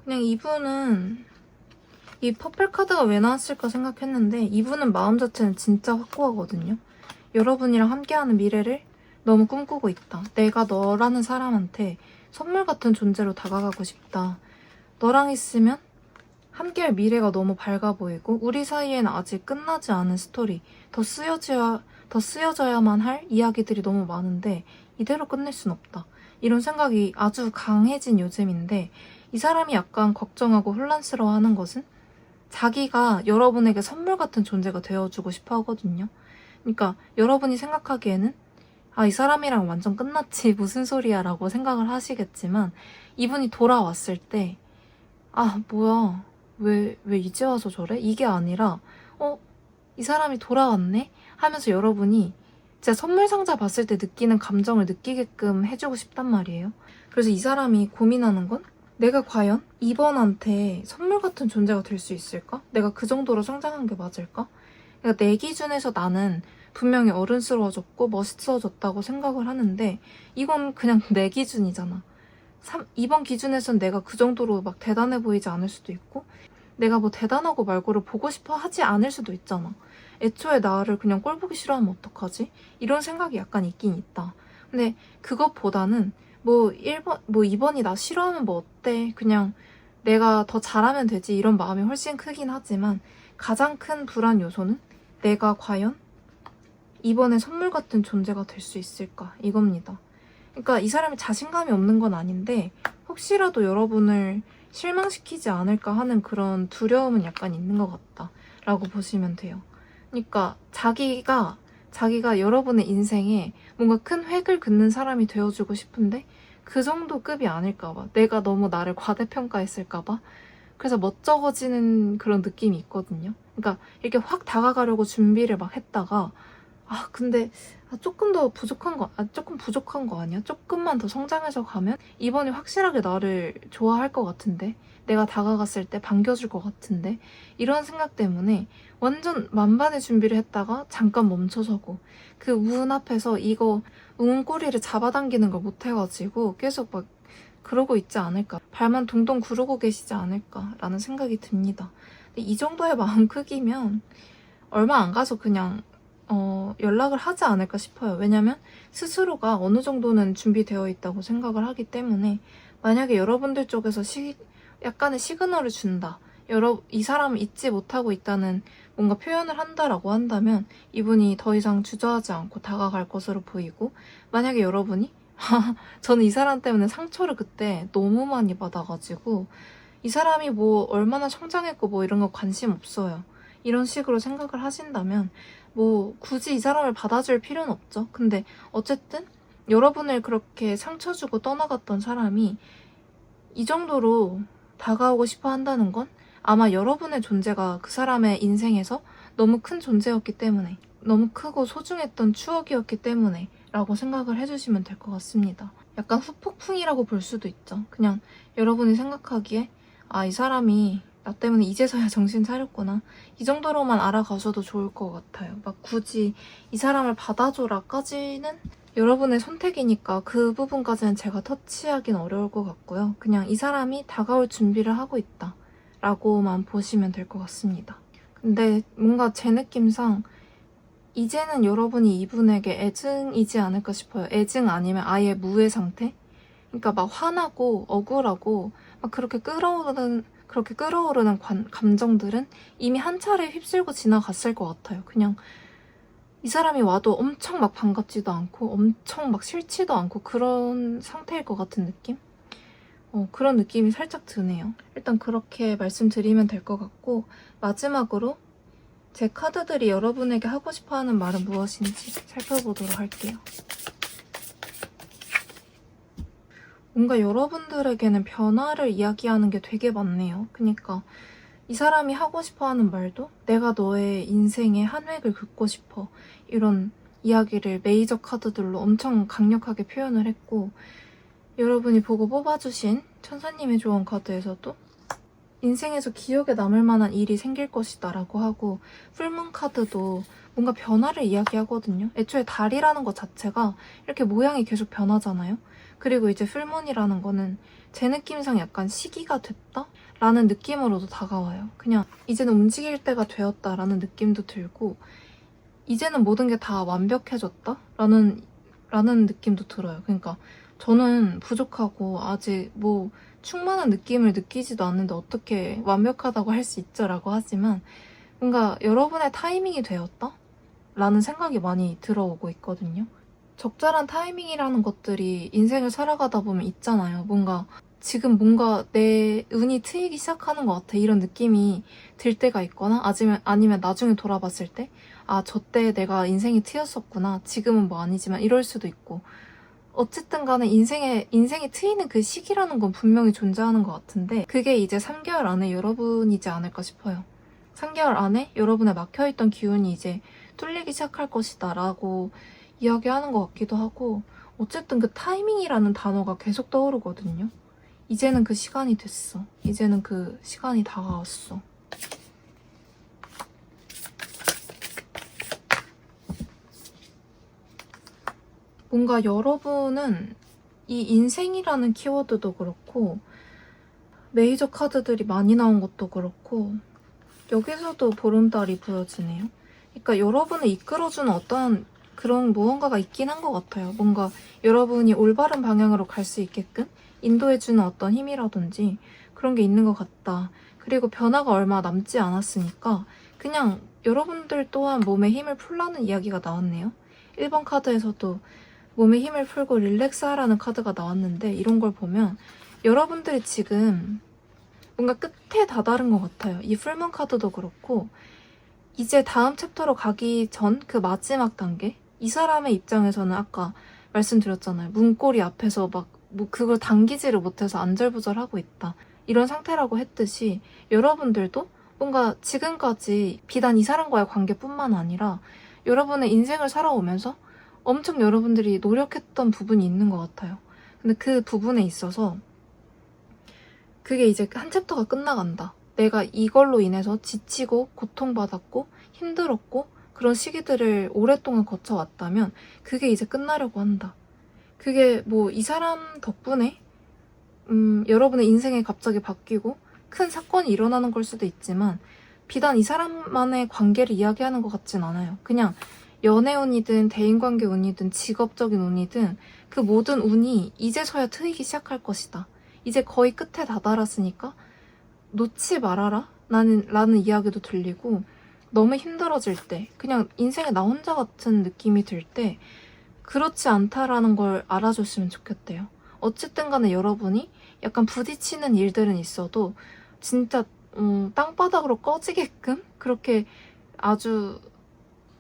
그냥 이분은 이 퍼플 카드가 왜 나왔을까 생각했는데 이분은 마음 자체는 진짜 확고하거든요. 여러분이랑 함께하는 미래를 너무 꿈꾸고 있다. 내가 너라는 사람한테 선물 같은 존재로 다가가고 싶다. 너랑 있으면 함께할 미래가 너무 밝아 보이고 우리 사이에는 아직 끝나지 않은 스토리, 더 쓰여져야만 할 이야기들이 너무 많은데 이대로 끝낼 순 없다. 이런 생각이 아주 강해진 요즘인데 이 사람이 약간 걱정하고 혼란스러워하는 것은 자기가 여러분에게 선물 같은 존재가 되어주고 싶어 하거든요. 그러니까 여러분이 생각하기에는 이 사람이랑 완전 끝났지 무슨 소리야 라고 생각을 하시겠지만 이분이 돌아왔을 때 뭐야 왜 이제 와서 저래? 이게 아니라 이 사람이 돌아왔네? 하면서 여러분이 진짜 선물 상자 봤을 때 느끼는 감정을 느끼게끔 해주고 싶단 말이에요. 그래서 이 사람이 고민하는 건 내가 과연 이번한테 선물 같은 존재가 될 수 있을까? 내가 그 정도로 성장한 게 맞을까? 그러니까 내 기준에서 나는 분명히 어른스러워졌고 멋있어졌다고 생각을 하는데 이건 그냥 내 기준이잖아. 이번 기준에선 내가 그 정도로 막 대단해 보이지 않을 수도 있고 내가 뭐 대단하고 말고를 보고 싶어 하지 않을 수도 있잖아. 애초에 나를 그냥 꼴 보기 싫어하면 어떡하지? 이런 생각이 약간 있긴 있다. 근데 그것보다는 뭐 2번이 나 싫어하면 뭐 어때? 그냥 내가 더 잘하면 되지 이런 마음이 훨씬 크긴 하지만 가장 큰 불안 요소는 내가 과연 이번에 선물 같은 존재가 될 수 있을까 이겁니다. 그러니까 이 사람이 자신감이 없는 건 아닌데 혹시라도 여러분을 실망시키지 않을까 하는 그런 두려움은 약간 있는 것 같다라고 보시면 돼요. 그러니까 자기가 여러분의 인생에 뭔가 큰 획을 긋는 사람이 되어주고 싶은데 그 정도 급이 아닐까봐, 내가 너무 나를 과대평가했을까봐 그래서 멋쩍어지는 그런 느낌이 있거든요. 그러니까 이렇게 확 다가가려고 준비를 막 했다가 근데 조금 더 부족한 거, 조금 부족한 거 아니야? 조금만 더 성장해서 가면 이번에 확실하게 나를 좋아할 것 같은데, 내가 다가갔을 때 반겨줄 것 같은데, 이런 생각 때문에 완전 만반의 준비를 했다가 잠깐 멈춰서고 그 문 앞에서 이거 웅꼬리를 잡아당기는 걸 못해가지고 계속 막 그러고 있지 않을까, 발만 동동 구르고 계시지 않을까라는 생각이 듭니다. 근데 이 정도의 마음 크기면 얼마 안 가서 그냥 연락을 하지 않을까 싶어요. 왜냐면 스스로가 어느 정도는 준비되어 있다고 생각을 하기 때문에, 만약에 여러분들 쪽에서 약간의 시그널을 준다, 이 사람을 잊지 못하고 있다는 뭔가 표현을 한다라고 한다면 이분이 더 이상 주저하지 않고 다가갈 것으로 보이고, 만약에 여러분이 저는 이 사람 때문에 상처를 그때 너무 많이 받아가지고 이 사람이 뭐 얼마나 성장했고 뭐 이런 거 관심 없어요, 이런 식으로 생각을 하신다면 뭐 굳이 이 사람을 받아줄 필요는 없죠. 근데 어쨌든 여러분을 그렇게 상처 주고 떠나갔던 사람이 이 정도로 다가오고 싶어 한다는 건 아마 여러분의 존재가 그 사람의 인생에서 너무 큰 존재였기 때문에, 너무 크고 소중했던 추억이었기 때문에 라고 생각을 해주시면 될 것 같습니다. 약간 후폭풍이라고 볼 수도 있죠. 그냥 여러분이 생각하기에 이 사람이 나 때문에 이제서야 정신 차렸구나, 이 정도로만 알아가셔도 좋을 것 같아요. 막 굳이 이 사람을 받아줘라까지는 여러분의 선택이니까 그 부분까지는 제가 터치하긴 어려울 것 같고요. 그냥 이 사람이 다가올 준비를 하고 있다 라고만 보시면 될 것 같습니다. 근데 뭔가 제 느낌상 이제는 여러분이 이분에게 애증이지 않을까 싶어요. 애증 아니면 아예 무애 상태? 그러니까 막 화나고 억울하고 막 그렇게 끌어오르는 감정들은 이미 한 차례 휩쓸고 지나갔을 것 같아요. 그냥 이 사람이 와도 엄청 막 반갑지도 않고 엄청 막 싫지도 않고 그런 상태일 것 같은 느낌? 그런 느낌이 살짝 드네요. 일단 그렇게 말씀드리면 될 것 같고, 마지막으로 제 카드들이 여러분에게 하고 싶어하는 말은 무엇인지 살펴보도록 할게요. 뭔가 여러분들에게는 변화를 이야기하는 게 되게 많네요. 그러니까 이 사람이 하고 싶어하는 말도 내가 너의 인생에 한 획을 긋고 싶어, 이런 이야기를 메이저 카드들로 엄청 강력하게 표현을 했고, 여러분이 보고 뽑아주신 천사님의 조언 카드에서도 인생에서 기억에 남을 만한 일이 생길 것이다 라고 하고, 풀문 카드도 뭔가 변화를 이야기하거든요. 애초에 달이라는 것 자체가 이렇게 모양이 계속 변하잖아요. 그리고 이제 풀문이라는 거는 제 느낌상 약간 시기가 됐다? 라는 느낌으로도 다가와요. 그냥 이제는 움직일 때가 되었다 라는 느낌도 들고, 이제는 모든 게 다 완벽해졌다? 라는 느낌도 들어요. 그러니까 저는 부족하고 아직 뭐 충만한 느낌을 느끼지도 않는데 어떻게 완벽하다고 할 수 있죠? 라고 하지만 뭔가 여러분의 타이밍이 되었다? 라는 생각이 많이 들어오고 있거든요. 적절한 타이밍이라는 것들이 인생을 살아가다 보면 있잖아요. 지금 뭔가 내 운이 트이기 시작하는 것 같아, 이런 느낌이 들 때가 있거나, 아니면 나중에 돌아봤을 때 저때 내가 인생이 트였었구나, 지금은 뭐 아니지만 이럴 수도 있고, 어쨌든 간에 인생이 트이는 그 시기라는 건 분명히 존재하는 것 같은데, 그게 이제 3개월 안에 여러분이지 않을까 싶어요. 3개월 안에 여러분의 막혀있던 기운이 이제 뚫리기 시작할 것이다 라고 이야기하는 것 같기도 하고, 어쨌든 그 타이밍이라는 단어가 계속 떠오르거든요. 이제는 그 시간이 됐어. 이제는 그 시간이 다가왔어. 뭔가 여러분은 이 인생이라는 키워드도 그렇고, 메이저 카드들이 많이 나온 것도 그렇고, 여기서도 보름달이 보여지네요. 그러니까 여러분을 이끌어주는 어떤 그런 무언가가 있긴 한 것 같아요. 뭔가 여러분이 올바른 방향으로 갈 수 있게끔 인도해주는 어떤 힘이라든지 그런 게 있는 것 같다. 그리고 변화가 얼마 남지 않았으니까 그냥 여러분들 또한 몸에 힘을 풀라는 이야기가 나왔네요. 1번 카드에서도 몸에 힘을 풀고 릴렉스하라는 카드가 나왔는데 이런 걸 보면 여러분들이 지금 뭔가 끝에 다다른 것 같아요. 이 풀문 카드도 그렇고 이제 다음 챕터로 가기 전 그 마지막 단계? 이 사람의 입장에서는 아까 말씀드렸잖아요. 문고리 앞에서 막 뭐 그걸 당기지를 못해서 안절부절하고 있다. 이런 상태라고 했듯이 여러분들도 뭔가 지금까지 비단 이 사람과의 관계뿐만 아니라 여러분의 인생을 살아오면서 엄청 여러분들이 노력했던 부분이 있는 것 같아요. 근데 그 부분에 있어서 그게 이제 한 챕터가 끝나간다. 내가 이걸로 인해서 지치고 고통받았고 힘들었고 그런 시기들을 오랫동안 거쳐왔다면 그게 이제 끝나려고 한다. 그게 뭐 이 사람 덕분에 여러분의 인생이 갑자기 바뀌고 큰 사건이 일어나는 걸 수도 있지만 비단 이 사람만의 관계를 이야기하는 것 같진 않아요. 그냥 연애운이든 대인관계 운이든 직업적인 운이든 그 모든 운이 이제서야 트이기 시작할 것이다. 이제 거의 끝에 다다랐으니까 놓지 말아라 라는 이야기도 들리고 너무 힘들어질 때 그냥 인생에 나 혼자 같은 느낌이 들 때 그렇지 않다라는 걸 알아줬으면 좋겠대요. 어쨌든 간에 여러분이 약간 부딪히는 일들은 있어도 진짜 땅바닥으로 꺼지게끔 그렇게 아주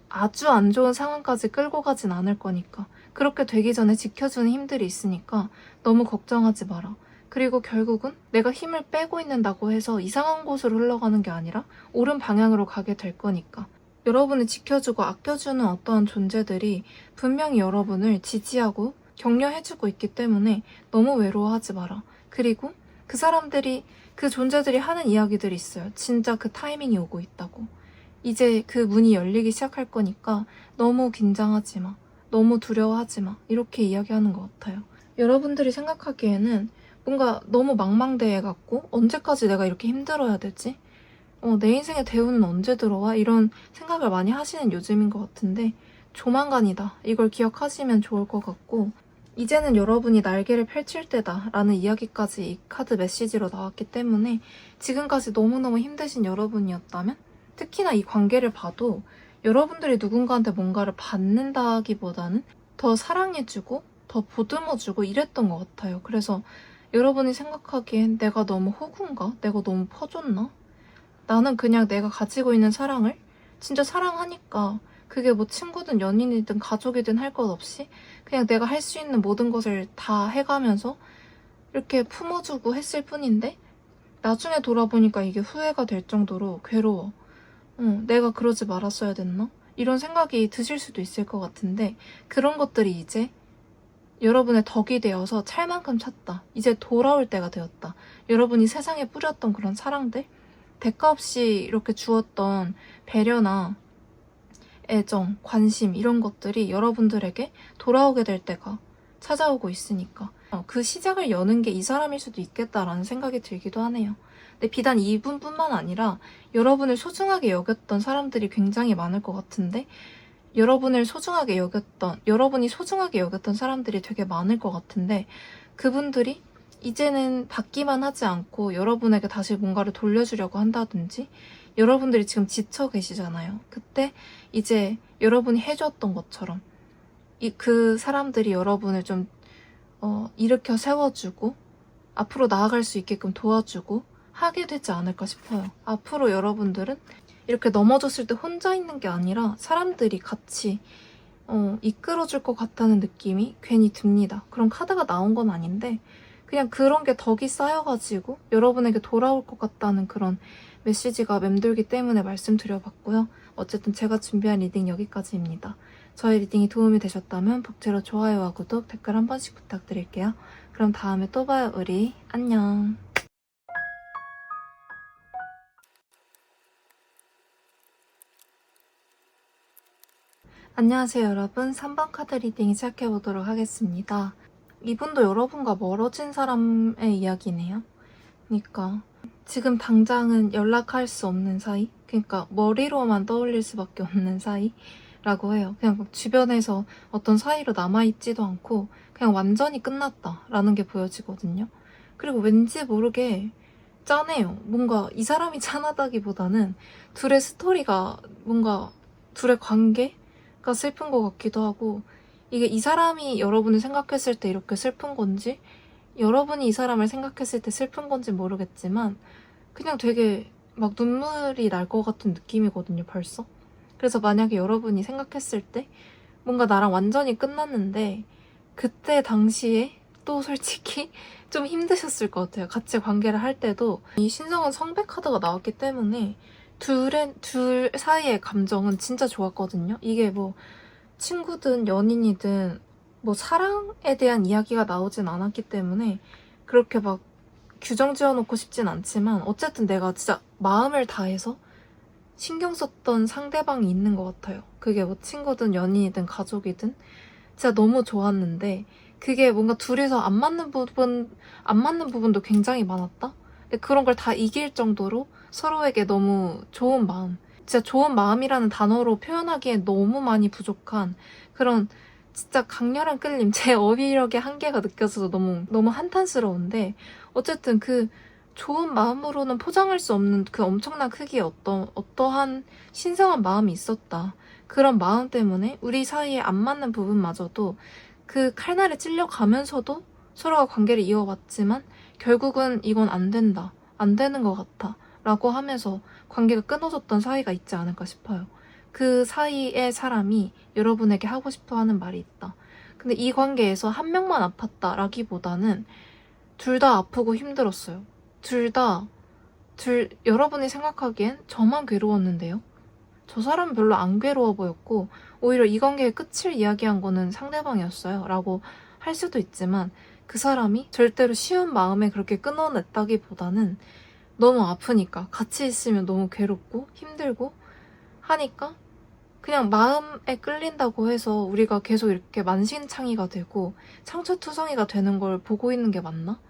안 좋은 상황까지 끌고 가진 않을 거니까 그렇게 되기 전에 지켜주는 힘들이 있으니까 너무 걱정하지 마라. 그리고 결국은 내가 힘을 빼고 있는다고 해서 이상한 곳으로 흘러가는 게 아니라 옳은 방향으로 가게 될 거니까 여러분을 지켜주고 아껴주는 어떠한 존재들이 분명히 여러분을 지지하고 격려해주고 있기 때문에 너무 외로워하지 마라. 그리고 그 사람들이 그 존재들이 하는 이야기들이 있어요. 진짜 그 타이밍이 오고 있다고. 이제 그 문이 열리기 시작할 거니까 너무 긴장하지 마. 너무 두려워하지 마. 이렇게 이야기하는 것 같아요. 여러분들이 생각하기에는 뭔가 너무 망망대해갖고 언제까지 내가 이렇게 힘들어야 되지? 내 인생의 대우는 언제 들어와? 이런 생각을 많이 하시는 요즘인 것 같은데 조만간이다. 이걸 기억하시면 좋을 것 같고 이제는 여러분이 날개를 펼칠 때다 라는 이야기까지 이 카드 메시지로 나왔기 때문에 지금까지 너무너무 힘드신 여러분이었다면 특히나 이 관계를 봐도 여러분들이 누군가한테 뭔가를 받는다기보다는 더 사랑해주고 더 보듬어주고 이랬던 것 같아요. 그래서 여러분이 생각하기엔 내가 너무 호구인가? 내가 너무 퍼줬나? 나는 그냥 내가 가지고 있는 사랑을 진짜 사랑하니까 그게 뭐 친구든 연인이든 가족이든 할 것 없이 그냥 내가 할 수 있는 모든 것을 다 해가면서 이렇게 품어주고 했을 뿐인데 나중에 돌아보니까 이게 후회가 될 정도로 괴로워. 내가 그러지 말았어야 됐나? 이런 생각이 드실 수도 있을 것 같은데 그런 것들이 이제 여러분의 덕이 되어서 찰만큼 찼다. 이제 돌아올 때가 되었다. 여러분이 세상에 뿌렸던 그런 사랑들 대가 없이 이렇게 주었던 배려나 애정, 관심 이런 것들이 여러분들에게 돌아오게 될 때가 찾아오고 있으니까 그 시작을 여는 게 이 사람일 수도 있겠다라는 생각이 들기도 하네요. 근데 비단 이분뿐만 아니라 여러분을 소중하게 여겼던 사람들이 굉장히 많을 것 같은데 여러분이 소중하게 여겼던 사람들이 되게 많을 것 같은데 그분들이 이제는 받기만 하지 않고 여러분에게 다시 뭔가를 돌려주려고 한다든지 여러분들이 지금 지쳐 계시잖아요. 그때 이제 여러분이 해줬던 것처럼 그 사람들이 여러분을 좀 일으켜 세워주고 앞으로 나아갈 수 있게끔 도와주고 하게 되지 않을까 싶어요. 앞으로 여러분들은 이렇게 넘어졌을 때 혼자 있는 게 아니라 사람들이 같이 이끌어줄 것 같다는 느낌이 괜히 듭니다. 그런 카드가 나온 건 아닌데 그냥 그런 게 덕이 쌓여가지고 여러분에게 돌아올 것 같다는 그런 메시지가 맴돌기 때문에 말씀드려봤고요. 어쨌든 제가 준비한 리딩 여기까지입니다. 저의 리딩이 도움이 되셨다면 복제로 좋아요와 구독, 댓글 한 번씩 부탁드릴게요. 그럼 다음에 또 봐요, 우리. 안녕. 안녕하세요, 여러분. 3번 카드 리딩 시작해보도록 하겠습니다. 이분도 여러분과 멀어진 사람의 이야기네요. 그러니까 지금 당장은 연락할 수 없는 사이? 그러니까 머리로만 떠올릴 수밖에 없는 사이라고 해요. 그냥 막 주변에서 어떤 사이로 남아있지도 않고 그냥 완전히 끝났다라는 게 보여지거든요. 그리고 왠지 모르게 짠해요. 뭔가 이 사람이 짠하다기보다는 둘의 스토리가 뭔가 둘의 관계가 슬픈 것 같기도 하고 이게 이 사람이 여러분을 생각했을 때 이렇게 슬픈 건지 여러분이 이 사람을 생각했을 때 슬픈 건지 모르겠지만 그냥 되게 막 눈물이 날 것 같은 느낌이거든요, 벌써. 그래서 만약에 여러분이 생각했을 때 뭔가 나랑 완전히 끝났는데 그때 당시에 또 솔직히 좀 힘드셨을 것 같아요. 같이 관계를 할 때도 이 신성한 성백 카드가 나왔기 때문에 둘 사이의 감정은 진짜 좋았거든요. 이게 뭐 친구든 연인이든 뭐 사랑에 대한 이야기가 나오진 않았기 때문에 그렇게 막 규정 지어놓고 싶진 않지만 어쨌든 내가 진짜 마음을 다해서 신경 썼던 상대방이 있는 것 같아요. 그게 뭐 친구든 연인이든 가족이든 진짜 너무 좋았는데 그게 뭔가 둘이서 안 맞는 부분도 굉장히 많았다? 근데 그런 걸 다 이길 정도로 서로에게 너무 좋은 마음, 진짜 좋은 마음이라는 단어로 표현하기엔 너무 많이 부족한 그런 진짜 강렬한 끌림, 제 어휘력의 한계가 느껴져서 너무 한탄스러운데 어쨌든 그 좋은 마음으로는 포장할 수 없는 그 엄청난 크기의 어떠한 신성한 마음이 있었다. 그런 마음 때문에 우리 사이에 안 맞는 부분마저도 그 칼날에 찔려가면서도 서로가 관계를 이어왔지만 결국은 이건 안 된다. 안 되는 것 같아. 라고 하면서 관계가 끊어졌던 사이가 있지 않을까 싶어요. 그 사이의 사람이 여러분에게 하고 싶어 하는 말이 있다. 근데 이 관계에서 한 명만 아팠다라기보다는 둘 다 아프고 힘들었어요. 여러분이 생각하기엔 저만 괴로웠는데요. 저 사람은 별로 안 괴로워 보였고 오히려 이 관계의 끝을 이야기한 거는 상대방이었어요 라고 할 수도 있지만 그 사람이 절대로 쉬운 마음에 그렇게 끊어냈다기보다는 너무 아프니까 같이 있으면 너무 괴롭고 힘들고 하니까 그냥 마음에 끌린다고 해서 우리가 계속 이렇게 만신창이가 되고 상처투성이가 되는 걸 보고 있는 게 맞나?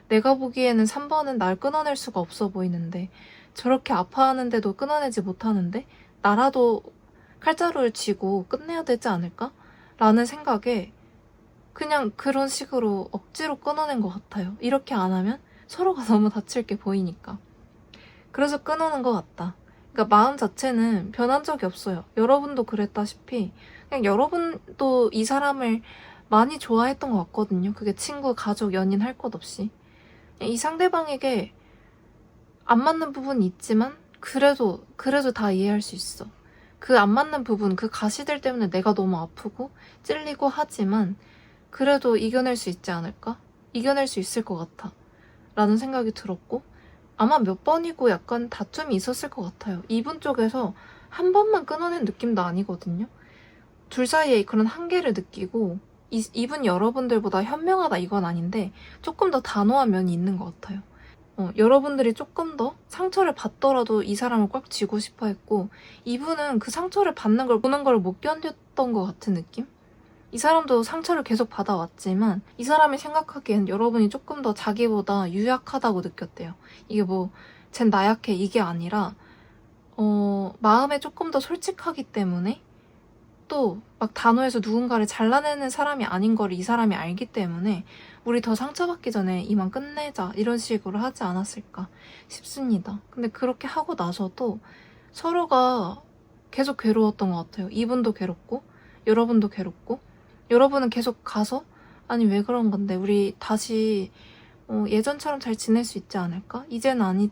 내가 보기에는 3번은 날 끊어낼 수가 없어 보이는데 저렇게 아파하는데도 끊어내지 못하는데 나라도 칼자루를 쥐고 끝내야 되지 않을까? 라는 생각에 그냥 그런 식으로 억지로 끊어낸 것 같아요. 이렇게 안 하면 서로가 너무 다칠 게 보이니까. 그래서 끊어낸 것 같다. 그러니까 마음 자체는 변한 적이 없어요. 여러분도 그랬다시피 그냥 여러분도 이 사람을 많이 좋아했던 것 같거든요. 그게 친구, 가족, 연인 할 것 없이. 이 상대방에게 안 맞는 부분이 있지만 그래도 다 이해할 수 있어. 그 안 맞는 부분, 그 가시들 때문에 내가 너무 아프고 찔리고 하지만 그래도 이겨낼 수 있지 않을까? 이겨낼 수 있을 것 같아. 라는 생각이 들었고 아마 몇 번이고 약간 다툼이 있었을 것 같아요. 이분 쪽에서 한 번만 끊어낸 느낌도 아니거든요. 둘 사이에 그런 한계를 느끼고 이분 여러분들보다 현명하다 이건 아닌데 조금 더 단호한 면이 있는 것 같아요. 여러분들이 조금 더 상처를 받더라도 이 사람을 꽉 쥐고 싶어 했고 이분은 그 상처를 받는 걸 보는 걸 못 견뎠던 것 같은 느낌? 이 사람도 상처를 계속 받아왔지만 이 사람이 생각하기엔 여러분이 조금 더 자기보다 유약하다고 느꼈대요. 이게 뭐 쟨 나약해 이게 아니라 마음에 조금 더 솔직하기 때문에 또 막 단호해서 누군가를 잘라내는 사람이 아닌 걸 이 사람이 알기 때문에 우리 더 상처받기 전에 이만 끝내자 이런 식으로 하지 않았을까 싶습니다. 근데 그렇게 하고 나서도 서로가 계속 괴로웠던 것 같아요. 이분도 괴롭고 여러분도 괴롭고 여러분은 계속 가서 아니 왜 그런 건데 우리 다시 예전처럼 잘 지낼 수 있지 않을까? 이제는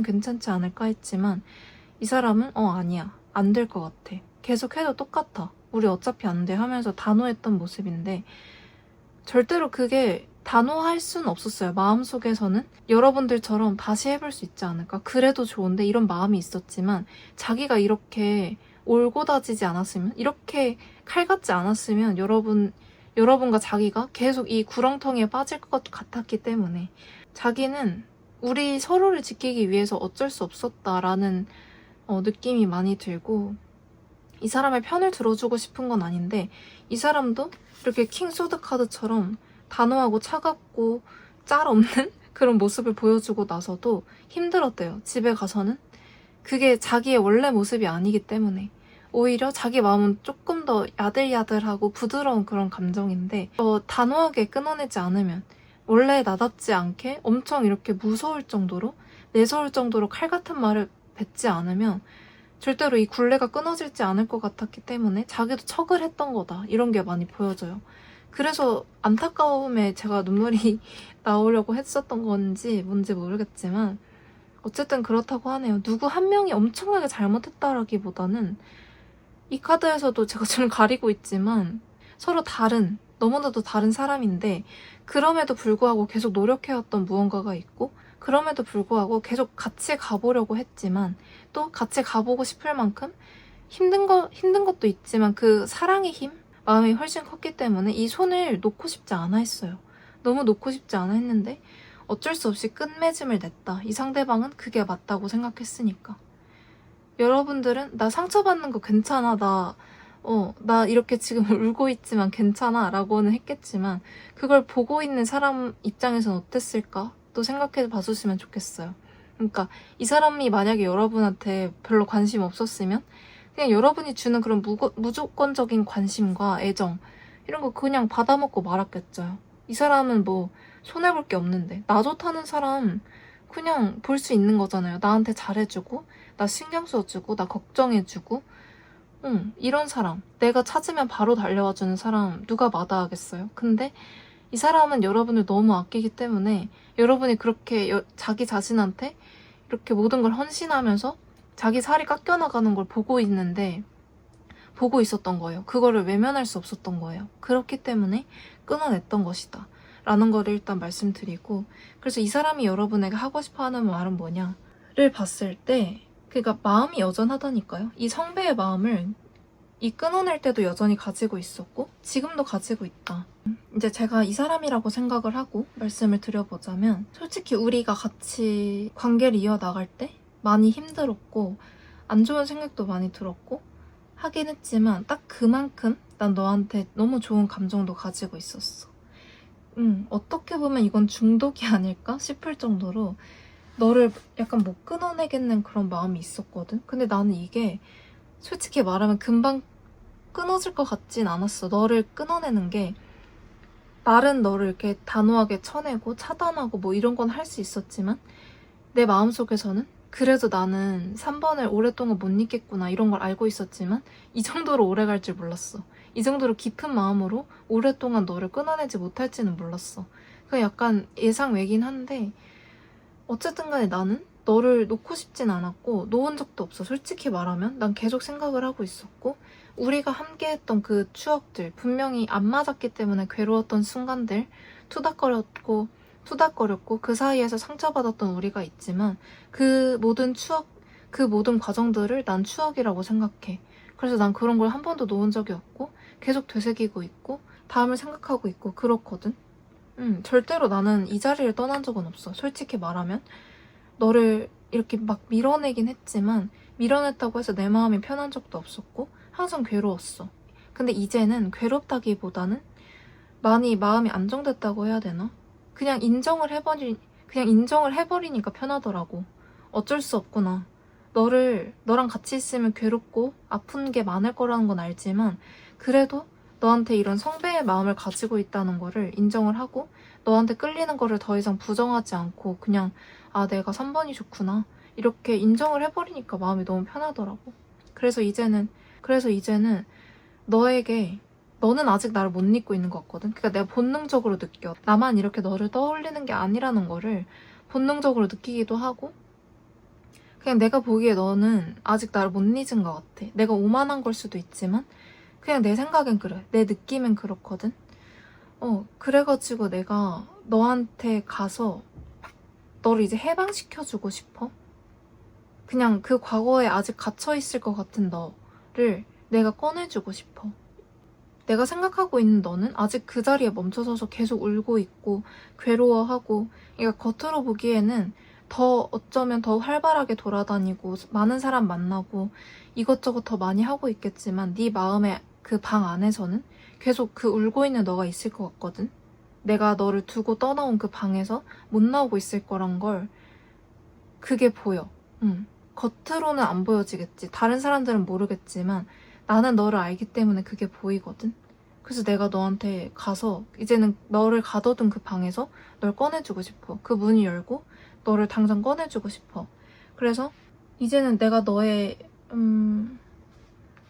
괜찮지 않을까 했지만 이 사람은 아니야 안 될 것 같아. 계속 해도 똑같아. 우리 어차피 안 돼 하면서 단호했던 모습인데 절대로 그게 단호할 수는 없었어요. 마음속에서는 여러분들처럼 다시 해볼 수 있지 않을까? 그래도 좋은데 이런 마음이 있었지만 자기가 이렇게 올고다지지 않았으면 이렇게 칼 같지 않았으면 여러분과 자기가 계속 이 구렁텅이에 빠질 것 같았기 때문에 자기는 우리 서로를 지키기 위해서 어쩔 수 없었다라는 느낌이 많이 들고 이 사람의 편을 들어주고 싶은 건 아닌데 이 사람도 이렇게 킹 소드 카드처럼 단호하고 차갑고 짤 없는 그런 모습을 보여주고 나서도 힘들었대요. 집에 가서는 그게 자기의 원래 모습이 아니기 때문에 오히려 자기 마음은 조금 더 야들야들하고 부드러운 그런 감정인데 단호하게 끊어내지 않으면 원래 나답지 않게 엄청 이렇게 무서울 정도로 내세울 정도로 칼 같은 말을 뱉지 않으면 절대로 이 굴레가 끊어지지 않을 것 같았기 때문에 자기도 척을 했던 거다. 이런 게 많이 보여져요. 그래서 안타까움에 제가 눈물이 나오려고 했었던 건지 뭔지 모르겠지만 어쨌든 그렇다고 하네요. 누구 한 명이 엄청나게 잘못했다라기보다는 이 카드에서도 제가 지금 가리고 있지만 서로 다른, 너무나도 다른 사람인데 그럼에도 불구하고 계속 노력해왔던 무언가가 있고 그럼에도 불구하고 계속 같이 가보려고 했지만 또 같이 가보고 싶을 만큼 힘든 것도 있지만 그 사랑의 힘? 마음이 훨씬 컸기 때문에 이 손을 놓고 싶지 않아 했어요. 너무 놓고 싶지 않아 했는데 어쩔 수 없이 끝맺음을 냈다. 이 상대방은 그게 맞다고 생각했으니까. 여러분들은 나 상처받는 거 괜찮아. 나 이렇게 지금 울고 있지만 괜찮아. 라고는 했겠지만 그걸 보고 있는 사람 입장에선 어땠을까? 또 생각해 봐주시면 좋겠어요. 그러니까 이 사람이 만약에 여러분한테 별로 관심 없었으면 그냥 여러분이 주는 그런 무조건적인 관심과 애정 이런 거 그냥 받아먹고 말았겠죠. 이 사람은 뭐 손해볼 게 없는데 나 좋다는 사람 그냥 볼 수 있는 거잖아요. 나한테 잘해주고 나 신경 써주고 나 걱정해주고 이런 사람 내가 찾으면 바로 달려와주는 사람 누가 마다하겠어요. 근데 이 사람은 여러분을 너무 아끼기 때문에 여러분이 그렇게 자기 자신한테 이렇게 모든 걸 헌신하면서 자기 살이 깎여나가는 걸 보고 있었던 거예요. 그거를 외면할 수 없었던 거예요. 그렇기 때문에 끊어냈던 것이다. 라는 거를 일단 말씀드리고 그래서 이 사람이 여러분에게 하고 싶어하는 말은 뭐냐를 봤을 때 그러니까 마음이 여전하다니까요. 이 성배의 마음을 이 끊어낼 때도 여전히 가지고 있었고 지금도 가지고 있다. 이제 제가 이 사람이라고 생각을 하고 말씀을 드려보자면 솔직히 우리가 같이 관계를 이어나갈 때 많이 힘들었고 안 좋은 생각도 많이 들었고 하긴 했지만 딱 그만큼 난 너한테 너무 좋은 감정도 가지고 있었어. 어떻게 보면 이건 중독이 아닐까 싶을 정도로 너를 약간 못 끊어내겠는 그런 마음이 있었거든. 근데 나는 이게 솔직히 말하면 금방 끊어질 것 같진 않았어. 너를 끊어내는 게 말은 너를 이렇게 단호하게 쳐내고 차단하고 뭐 이런 건 할 수 있었지만 내 마음속에서는 그래도 나는 3번을 오랫동안 못 잊겠구나 이런 걸 알고 있었지만 이 정도로 오래 갈 줄 몰랐어. 이 정도로 깊은 마음으로 오랫동안 너를 끊어내지 못할지는 몰랐어. 그 약간 예상 외긴 한데 어쨌든 간에 나는 너를 놓고 싶진 않았고 놓은 적도 없어. 솔직히 말하면 난 계속 생각을 하고 있었고 우리가 함께했던 그 추억들 분명히 안 맞았기 때문에 괴로웠던 순간들 투닥거렸고 그 사이에서 상처받았던 우리가 있지만 그 모든 추억 그 모든 과정들을 난 추억이라고 생각해. 그래서 난 그런 걸 한 번도 놓은 적이 없고 계속 되새기고 있고 다음을 생각하고 있고 그렇거든. 절대로 나는 이 자리를 떠난 적은 없어. 솔직히 말하면 너를 이렇게 막 밀어내긴 했지만 밀어냈다고 해서 내 마음이 편한 적도 없었고 항상 괴로웠어. 근데 이제는 괴롭다기보다는 많이 마음이 안정됐다고 해야 되나? 그냥 인정을 해버리니까 편하더라고. 어쩔 수 없구나. 너랑 같이 있으면 괴롭고 아픈 게 많을 거라는 건 알지만 그래도 너한테 이런 성배의 마음을 가지고 있다는 거를 인정을 하고 너한테 끌리는 거를 더 이상 부정하지 않고 그냥 아 내가 3번이 좋구나 이렇게 인정을 해버리니까 마음이 너무 편하더라고. 그래서 이제는 너는 아직 나를 못 잊고 있는 것 같거든. 그러니까 내가 본능적으로 느껴. 나만 이렇게 너를 떠올리는 게 아니라는 거를 본능적으로 느끼기도 하고 그냥 내가 보기에 너는 아직 나를 못 잊은 것 같아. 내가 오만한 걸 수도 있지만 그냥 내 생각엔 그래. 내 느낌엔 그렇거든. 그래가지고 내가 너한테 가서 너를 이제 해방시켜주고 싶어. 그냥 그 과거에 아직 갇혀있을 것 같은 너를 내가 꺼내주고 싶어. 내가 생각하고 있는 너는 아직 그 자리에 멈춰서서 계속 울고 있고 괴로워하고 그러니까 겉으로 보기에는 어쩌면 더 활발하게 돌아다니고 많은 사람 만나고 이것저것 더 많이 하고 있겠지만 네 마음의 그 방 안에서는 계속 그 울고 있는 너가 있을 것 같거든. 내가 너를 두고 떠나온 그 방에서 못 나오고 있을 거란 걸 그게 보여. 겉으로는 안 보여지겠지. 다른 사람들은 모르겠지만 나는 너를 알기 때문에 그게 보이거든. 그래서 내가 너한테 가서 이제는 너를 가둬둔 그 방에서 널 꺼내주고 싶어. 그 문을 열고 너를 당장 꺼내주고 싶어. 그래서 이제는 내가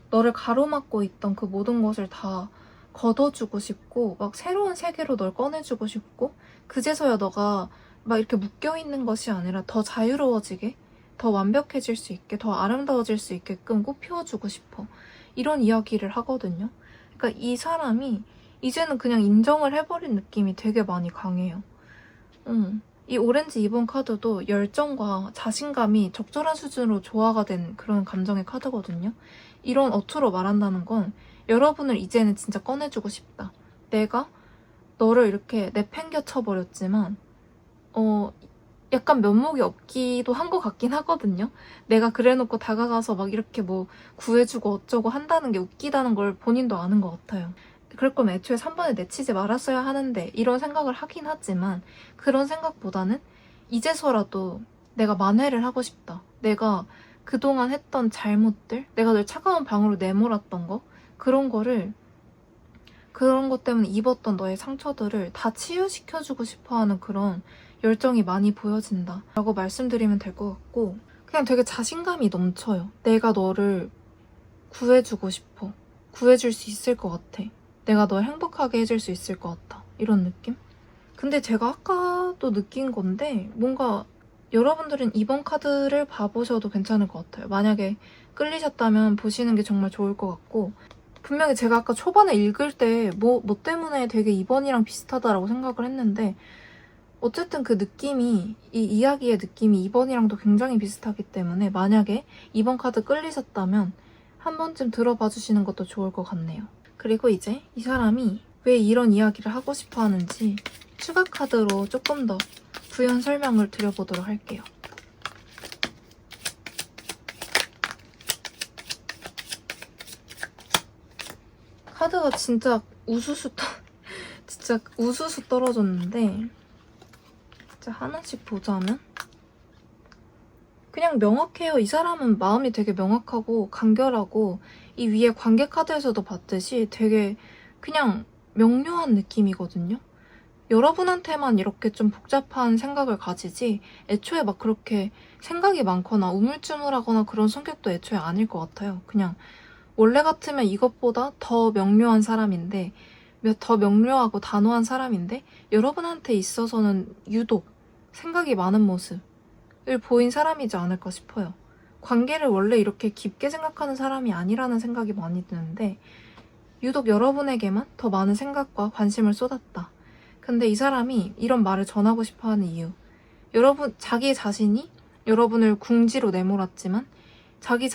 너를 가로막고 있던 그 모든 것을 다 걷어주고 싶고 막 새로운 세계로 널 꺼내주고 싶고 그제서야 너가 막 이렇게 묶여있는 것이 아니라 더 자유로워지게 더 완벽해질 수 있게 더 아름다워질 수 있게끔 꽃피워주고 싶어. 이런 이야기를 하거든요. 그러니까 이 사람이 이제는 그냥 인정을 해버린 느낌이 되게 많이 강해요. 이 오렌지 2번 카드도 열정과 자신감이 적절한 수준으로 조화가 된 그런 감정의 카드거든요. 이런 어투로 말한다는 건 여러분을 이제는 진짜 꺼내주고 싶다. 내가 너를 이렇게 내팽겨 쳐버렸지만 약간 면목이 없기도 한 것 같긴 하거든요. 내가 그래놓고 다가가서 막 이렇게 뭐 구해주고 어쩌고 한다는 게 웃기다는 걸 본인도 아는 것 같아요. 그럴 거면 애초에 3번에 내치지 말았어야 하는데 이런 생각을 하긴 하지만 그런 생각보다는 이제서라도 내가 만회를 하고 싶다. 내가 그동안 했던 잘못들, 내가 널 차가운 방으로 내몰았던 거, 그런 것 때문에 입었던 너의 상처들을 다 치유시켜주고 싶어하는 그런 열정이 많이 보여진다 라고 말씀드리면 될 것 같고, 그냥 되게 자신감이 넘쳐요. 내가 너를 구해주고 싶어. 구해줄 수 있을 것 같아. 내가 널 행복하게 해줄 수 있을 것 같아. 이런 느낌? 근데 제가 아까도 느낀 건데 뭔가 여러분들은 이번 카드를 봐보셔도 괜찮을 것 같아요. 만약에 끌리셨다면 보시는 게 정말 좋을 것 같고, 분명히 제가 아까 초반에 읽을 때 뭐 때문에 되게 2번이랑 비슷하다라고 생각을 했는데 어쨌든 그 느낌이, 이 이야기의 느낌이 2번이랑도 굉장히 비슷하기 때문에 만약에 2번 카드 끌리셨다면 한 번쯤 들어봐 주시는 것도 좋을 것 같네요. 그리고 이제 이 사람이 왜 이런 이야기를 하고 싶어 하는지 추가 카드로 조금 더 부연 설명을 드려보도록 할게요. 카드가 진짜 진짜 우수수 떨어졌는데, 진짜 하나씩 보자면 그냥 명확해요. 이 사람은 마음이 되게 명확하고 간결하고 이 위에 관계 카드에서도 봤듯이 되게 그냥 명료한 느낌이거든요. 여러분한테만 이렇게 좀 복잡한 생각을 가지지 애초에 막 그렇게 생각이 많거나 우물쭈물하거나 그런 성격도 애초에 아닐 것 같아요. 그냥 원래 같으면 이것보다 더 명료한 사람인데, 더 명료하고 단호한 사람인데 여러분한테 있어서는 유독 생각이 많은 모습을 보인 사람이지 않을까 싶어요. 관계를 원래 이렇게 깊게 생각하는 사람이 아니라는 생각이 많이 드는데 유독 여러분에게만 더 많은 생각과 관심을 쏟았다. 근데 이 사람이 이런 말을 전하고 싶어하는 이유, 자기 자신이 여러분을 궁지로 내몰았지만 자기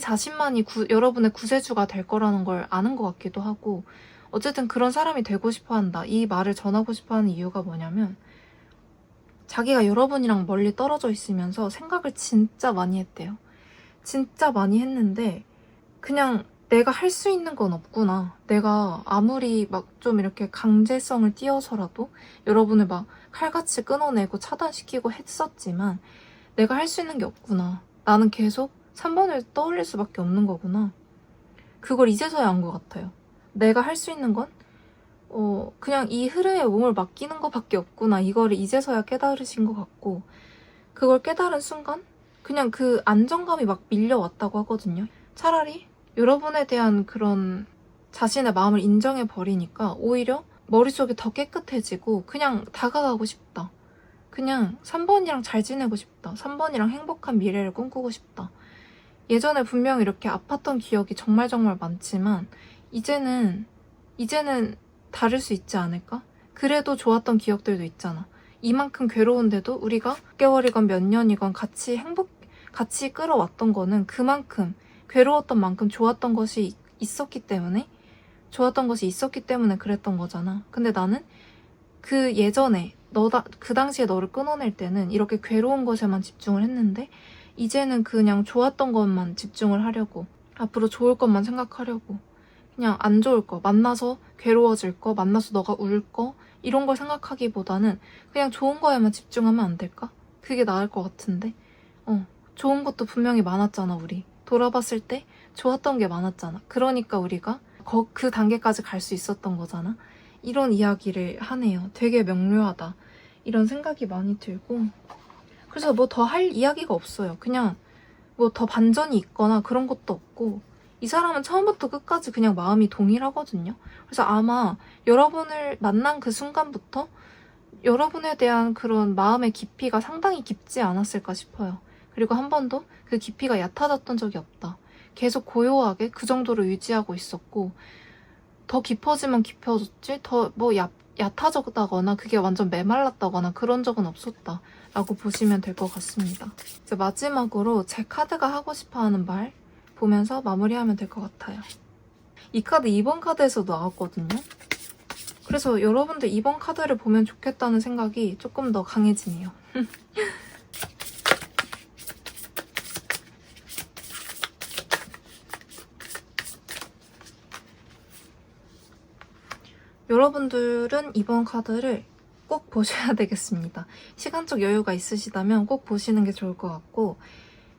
자신만이 여러분의 구세주가 될 거라는 걸 아는 것 같기도 하고, 어쨌든 그런 사람이 되고 싶어한다. 이 말을 전하고 싶어하는 이유가 뭐냐면 자기가 여러분이랑 멀리 떨어져 있으면서 생각을 진짜 많이 했대요. 진짜 많이 했는데 그냥 내가 할 수 있는 건 없구나. 내가 아무리 막 좀 이렇게 강제성을 띄어서라도 여러분을 막 칼같이 끊어내고 차단시키고 했었지만 내가 할 수 있는 게 없구나. 나는 계속 3번을 떠올릴 수밖에 없는 거구나. 그걸 이제서야 안 것 같아요. 내가 할 수 있는 건 그냥 이 흐름에 몸을 맡기는 것밖에 없구나. 이거를 이제서야 깨달으신 것 같고, 그걸 깨달은 순간 그냥 그 안정감이 막 밀려왔다고 하거든요. 차라리 여러분에 대한 그런 자신의 마음을 인정해버리니까 오히려 머릿속이 더 깨끗해지고 그냥 다가가고 싶다. 그냥 3번이랑 잘 지내고 싶다. 3번이랑 행복한 미래를 꿈꾸고 싶다. 예전에 분명 이렇게 아팠던 기억이 정말 많지만 이제는 다를 수 있지 않을까? 그래도 좋았던 기억들도 있잖아. 이만큼 괴로운데도 우리가 몇 개월이건 몇 년이건 같이 끌어왔던 거는 그만큼 괴로웠던 만큼 좋았던 것이 있었기 때문에 그랬던 거잖아. 근데 나는 그 예전에 그 당시에 너를 끊어낼 때는 이렇게 괴로운 것에만 집중을 했는데 이제는 그냥 좋았던 것만 집중을 하려고, 앞으로 좋을 것만 생각하려고, 그냥 안 좋을 거, 만나서 괴로워질 거, 만나서 너가 울 거, 이런 걸 생각하기보다는 그냥 좋은 거에만 집중하면 안 될까? 그게 나을 것 같은데. 좋은 것도 분명히 많았잖아. 우리 돌아봤을 때 좋았던 게 많았잖아. 그러니까 우리가 그 단계까지 갈 수 있었던 거잖아. 이런 이야기를 하네요. 되게 명료하다. 이런 생각이 많이 들고 그래서 뭐 더 할 이야기가 없어요. 그냥 뭐 더 반전이 있거나 그런 것도 없고 이 사람은 처음부터 끝까지 그냥 마음이 동일하거든요. 그래서 아마 여러분을 만난 그 순간부터 여러분에 대한 그런 마음의 깊이가 상당히 깊지 않았을까 싶어요. 그리고 한 번도 그 깊이가 얕아졌던 적이 없다. 계속 고요하게 그 정도로 유지하고 있었고 더 깊어지면 깊어졌지 더 뭐 얕아졌다거나 그게 완전 메말랐다거나 그런 적은 없었다 라고 보시면 될 것 같습니다. 이제 마지막으로 제 카드가 하고 싶어하는 말 보면서 마무리하면 될 것 같아요. 이 카드 2번 카드에서 나왔거든요. 그래서 여러분들 2번 카드를 보면 좋겠다는 생각이 조금 더 강해지네요. 여러분들은 이번 카드를 꼭 보셔야 되겠습니다. 시간적 여유가 있으시다면 꼭 보시는 게 좋을 것 같고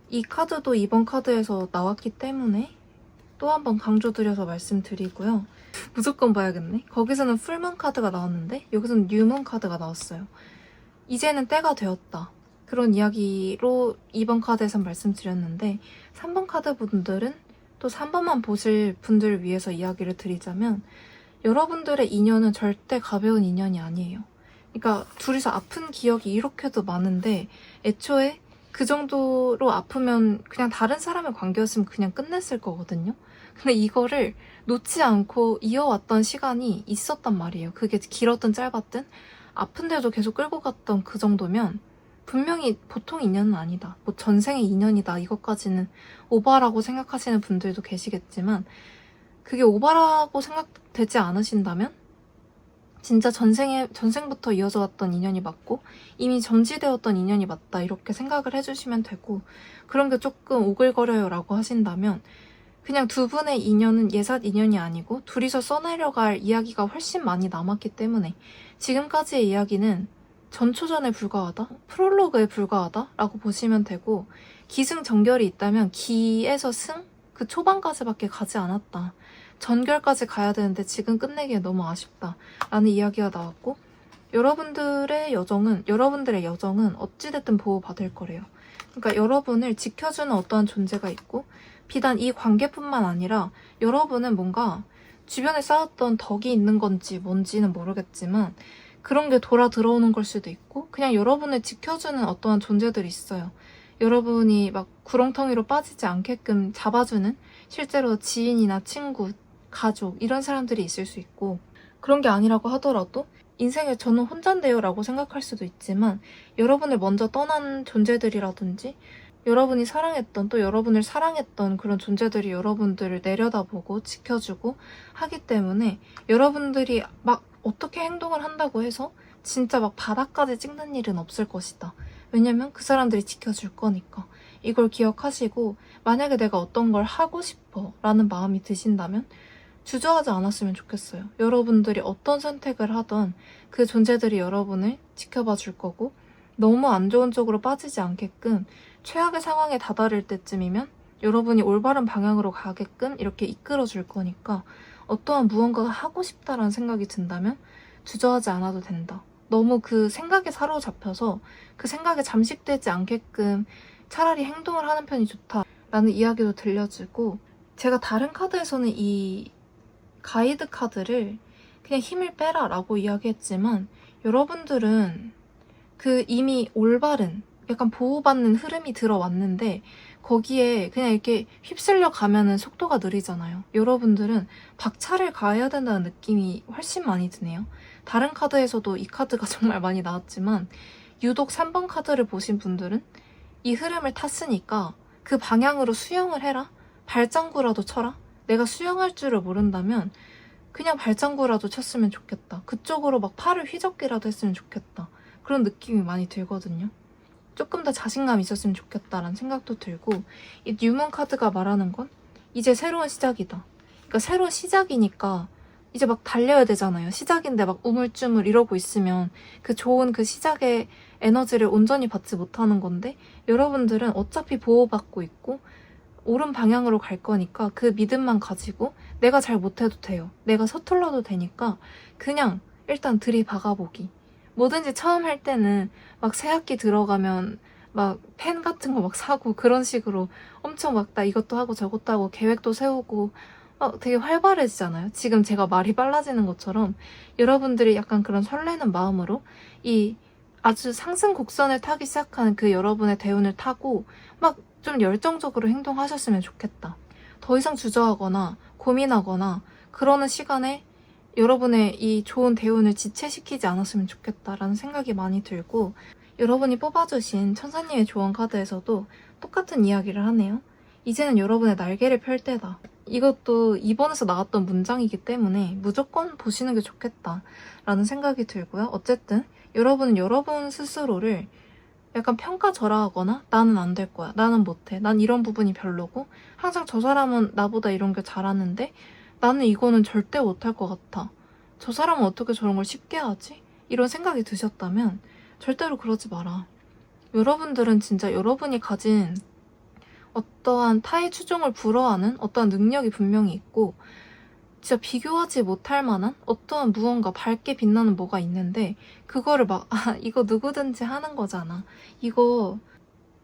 이 카드도 이번 카드에서 나왔기 때문에 또 한 번 강조드려서 말씀드리고요. 무조건 봐야겠네. 거기서는 풀문 카드가 나왔는데 여기서는 뉴문 카드가 나왔어요. 이제는 때가 되었다. 그런 이야기로 2번 카드에선 말씀드렸는데 3번 카드 분들은 또 3번만 보실 분들을 위해서 이야기를 드리자면 여러분들의 인연은 절대 가벼운 인연이 아니에요. 그러니까 둘이서 아픈 기억이 이렇게도 많은데 애초에 그 정도로 아프면 그냥 다른 사람의 관계였으면 그냥 끝냈을 거거든요. 근데 이거를 놓지 않고 이어왔던 시간이 있었단 말이에요. 그게 길었든 짧았든 아픈데도 계속 끌고 갔던 그 정도면 분명히 보통 인연은 아니다. 뭐 전생의 인연이다. 이것까지는 오바라고 생각하시는 분들도 계시겠지만 그게 오바라고 생각되지 않으신다면 진짜 전생부터 이어져 왔던 인연이 맞고 이미 점지되었던 인연이 맞다 이렇게 생각을 해주시면 되고 그런 게 조금 오글거려요 라고 하신다면 그냥 두 분의 인연은 예삿 인연이 아니고 둘이서 써내려갈 이야기가 훨씬 많이 남았기 때문에 지금까지의 이야기는 전초전에 불과하다? 프롤로그에 불과하다? 라고 보시면 되고 기승전결이 있다면 기에서 승? 그 초반까지밖에 가지 않았다. 전결까지 가야 되는데 지금 끝내기에 너무 아쉽다 라는 이야기가 나왔고 여러분들의 여정은 어찌됐든 보호받을 거래요. 그러니까 여러분을 지켜주는 어떠한 존재가 있고 비단 이 관계뿐만 아니라 여러분은 뭔가 주변에 쌓았던 덕이 있는 건지 뭔지는 모르겠지만 그런 게 돌아 들어오는 걸 수도 있고 그냥 여러분을 지켜주는 어떠한 존재들이 있어요. 여러분이 막 구렁텅이로 빠지지 않게끔 잡아주는 실제로 지인이나 친구, 가족 이런 사람들이 있을 수 있고 그런 게 아니라고 하더라도 인생에 저는 혼잔데요 라고 생각할 수도 있지만 여러분을 먼저 떠난 존재들이라든지 여러분이 사랑했던 또 여러분을 사랑했던 그런 존재들이 여러분들을 내려다보고 지켜주고 하기 때문에 여러분들이 막 어떻게 행동을 한다고 해서 진짜 막 바닥까지 찍는 일은 없을 것이다. 왜냐면 그 사람들이 지켜줄 거니까. 이걸 기억하시고 만약에 내가 어떤 걸 하고 싶어 라는 마음이 드신다면 주저하지 않았으면 좋겠어요. 여러분들이 어떤 선택을 하던 그 존재들이 여러분을 지켜봐 줄 거고 너무 안 좋은 쪽으로 빠지지 않게끔 최악의 상황에 다다를 때쯤이면 여러분이 올바른 방향으로 가게끔 이렇게 이끌어 줄 거니까 어떠한 무언가가 하고 싶다라는 생각이 든다면 주저하지 않아도 된다. 너무 그 생각에 사로잡혀서 그 생각에 잠식되지 않게끔 차라리 행동을 하는 편이 좋다라는 이야기도 들려주고 제가 다른 카드에서는 이 가이드 카드를 그냥 힘을 빼라 라고 이야기했지만 여러분들은 그 이미 올바른 약간 보호받는 흐름이 들어왔는데 거기에 그냥 이렇게 휩쓸려 가면은 속도가 느리잖아요. 여러분들은 박차를 가해야 된다는 느낌이 훨씬 많이 드네요. 다른 카드에서도 이 카드가 정말 많이 나왔지만 유독 3번 카드를 보신 분들은 이 흐름을 탔으니까 그 방향으로 수영을 해라? 발장구라도 쳐라? 내가 수영할 줄을 모른다면 그냥 발장구라도 쳤으면 좋겠다. 그쪽으로 막 팔을 휘젓기라도 했으면 좋겠다. 그런 느낌이 많이 들거든요. 조금 더 자신감 있었으면 좋겠다라는 생각도 들고 이 뉴문 카드가 말하는 건 이제 새로운 시작이다. 그러니까 새로운 시작이니까 이제 막 달려야 되잖아요. 시작인데 막 우물쭈물 이러고 있으면 그 좋은 그 시작의 에너지를 온전히 받지 못하는 건데 여러분들은 어차피 보호받고 있고 옳은 방향으로 갈 거니까 그 믿음만 가지고 내가 잘 못해도 돼요. 내가 서툴러도 되니까 그냥 일단 들이박아보기. 뭐든지 처음 할 때는 막 새 학기 들어가면 막 펜 같은 거 막 사고 그런 식으로 엄청 막 나 이것도 하고 저것도 하고 계획도 세우고 막 되게 활발해지잖아요. 지금 제가 말이 빨라지는 것처럼 여러분들이 약간 그런 설레는 마음으로 이 아주 상승 곡선을 타기 시작하는 그 여러분의 대운을 타고 막 좀 열정적으로 행동하셨으면 좋겠다. 더 이상 주저하거나 고민하거나 그러는 시간에 여러분의 이 좋은 대운을 지체시키지 않았으면 좋겠다라는 생각이 많이 들고, 여러분이 뽑아주신 천사님의 조언 카드에서도 똑같은 이야기를 하네요. 이제는 여러분의 날개를 펼 때다. 이것도 이번에서 나왔던 문장이기 때문에 무조건 보시는 게 좋겠다라는 생각이 들고요. 어쨌든 여러분은 여러분 스스로를 약간 평가절하하거나 나는 안 될 거야, 나는 못해, 난 이런 부분이 별로고 항상 저 사람은 나보다 이런 게 잘하는데 나는 이거는 절대 못할 것 같아, 저 사람은 어떻게 저런 걸 쉽게 하지? 이런 생각이 드셨다면 절대로 그러지 마라. 여러분들은 진짜 여러분이 가진 어떠한 타의 추종을 불허하는 어떠한 능력이 분명히 있고 진짜 비교하지 못할 만한 어떠한 무언가 밝게 빛나는 뭐가 있는데 그거를 막 이거 누구든지 하는 거잖아, 이거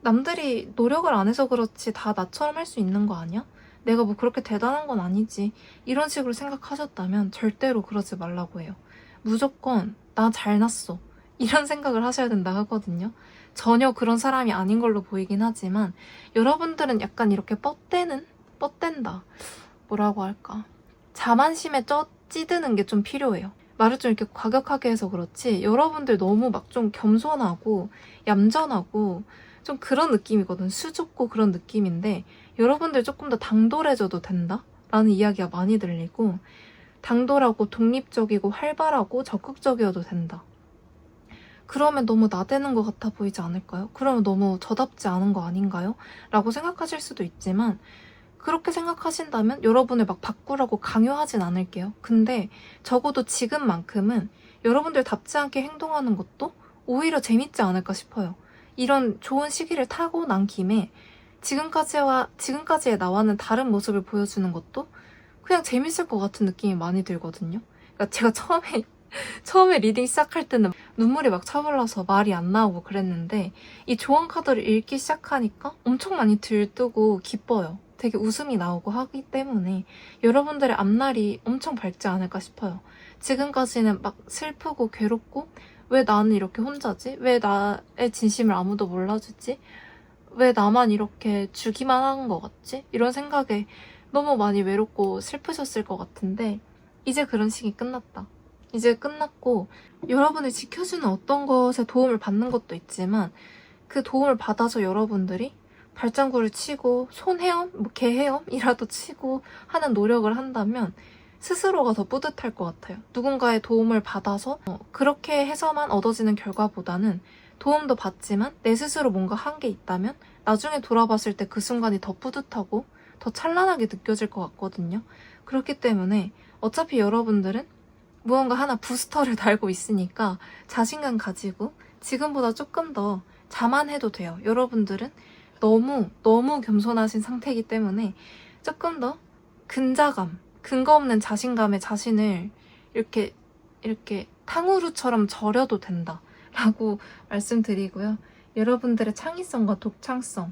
남들이 노력을 안 해서 그렇지 다 나처럼 할 수 있는 거 아니야? 내가 뭐 그렇게 대단한 건 아니지, 이런 식으로 생각하셨다면 절대로 그러지 말라고 해요. 무조건 나 잘났어 이런 생각을 하셔야 된다 하거든요. 전혀 그런 사람이 아닌 걸로 보이긴 하지만 여러분들은 약간 이렇게 뻗댄다, 뭐라고 할까, 자만심에 찌드는 게 좀 필요해요. 말을 좀 이렇게 과격하게 해서 그렇지 여러분들 너무 막 좀 겸손하고 얌전하고 좀 그런 느낌이거든. 수줍고 그런 느낌인데 여러분들 조금 더 당돌해져도 된다? 라는 이야기가 많이 들리고, 당돌하고 독립적이고 활발하고 적극적이어도 된다. 그러면 너무 나대는 것 같아 보이지 않을까요? 그러면 너무 저답지 않은 거 아닌가요? 라고 생각하실 수도 있지만 그렇게 생각하신다면 여러분을 막 바꾸라고 강요하진 않을게요. 근데 적어도 지금만큼은 여러분들답지 않게 행동하는 것도 오히려 재밌지 않을까 싶어요. 이런 좋은 시기를 타고 난 김에 지금까지의 나와는 다른 모습을 보여주는 것도 그냥 재밌을 것 같은 느낌이 많이 들거든요. 그러니까 제가 처음에 리딩 시작할 때는 눈물이 막 차올라서 말이 안 나오고 그랬는데 이 조언 카드를 읽기 시작하니까 엄청 많이 들뜨고 기뻐요. 되게 웃음이 나오고 하기 때문에 여러분들의 앞날이 엄청 밝지 않을까 싶어요. 지금까지는 막 슬프고 괴롭고 왜 나는 이렇게 혼자지? 왜 나의 진심을 아무도 몰라주지? 왜 나만 이렇게 주기만 하는 것 같지? 이런 생각에 너무 많이 외롭고 슬프셨을 것 같은데 이제 그런 시기 끝났다. 이제 끝났고 여러분을 지켜주는 어떤 것에 도움을 받는 것도 있지만 그 도움을 받아서 여러분들이 발장구를 치고 손헤엄, 뭐 개헤엄이라도 치고 하는 노력을 한다면 스스로가 더 뿌듯할 것 같아요. 누군가의 도움을 받아서 그렇게 해서만 얻어지는 결과보다는 도움도 받지만 내 스스로 뭔가 한 게 있다면 나중에 돌아봤을 때 그 순간이 더 뿌듯하고 더 찬란하게 느껴질 것 같거든요. 그렇기 때문에 어차피 여러분들은 무언가 하나 부스터를 달고 있으니까 자신감 가지고 지금보다 조금 더 자만해도 돼요. 여러분들은 너무 겸손하신 상태이기 때문에 조금 더 근거 없는 자신감에 자신을 이렇게 탕후루처럼 절여도 된다 라고 말씀드리고요. 여러분들의 창의성과 독창성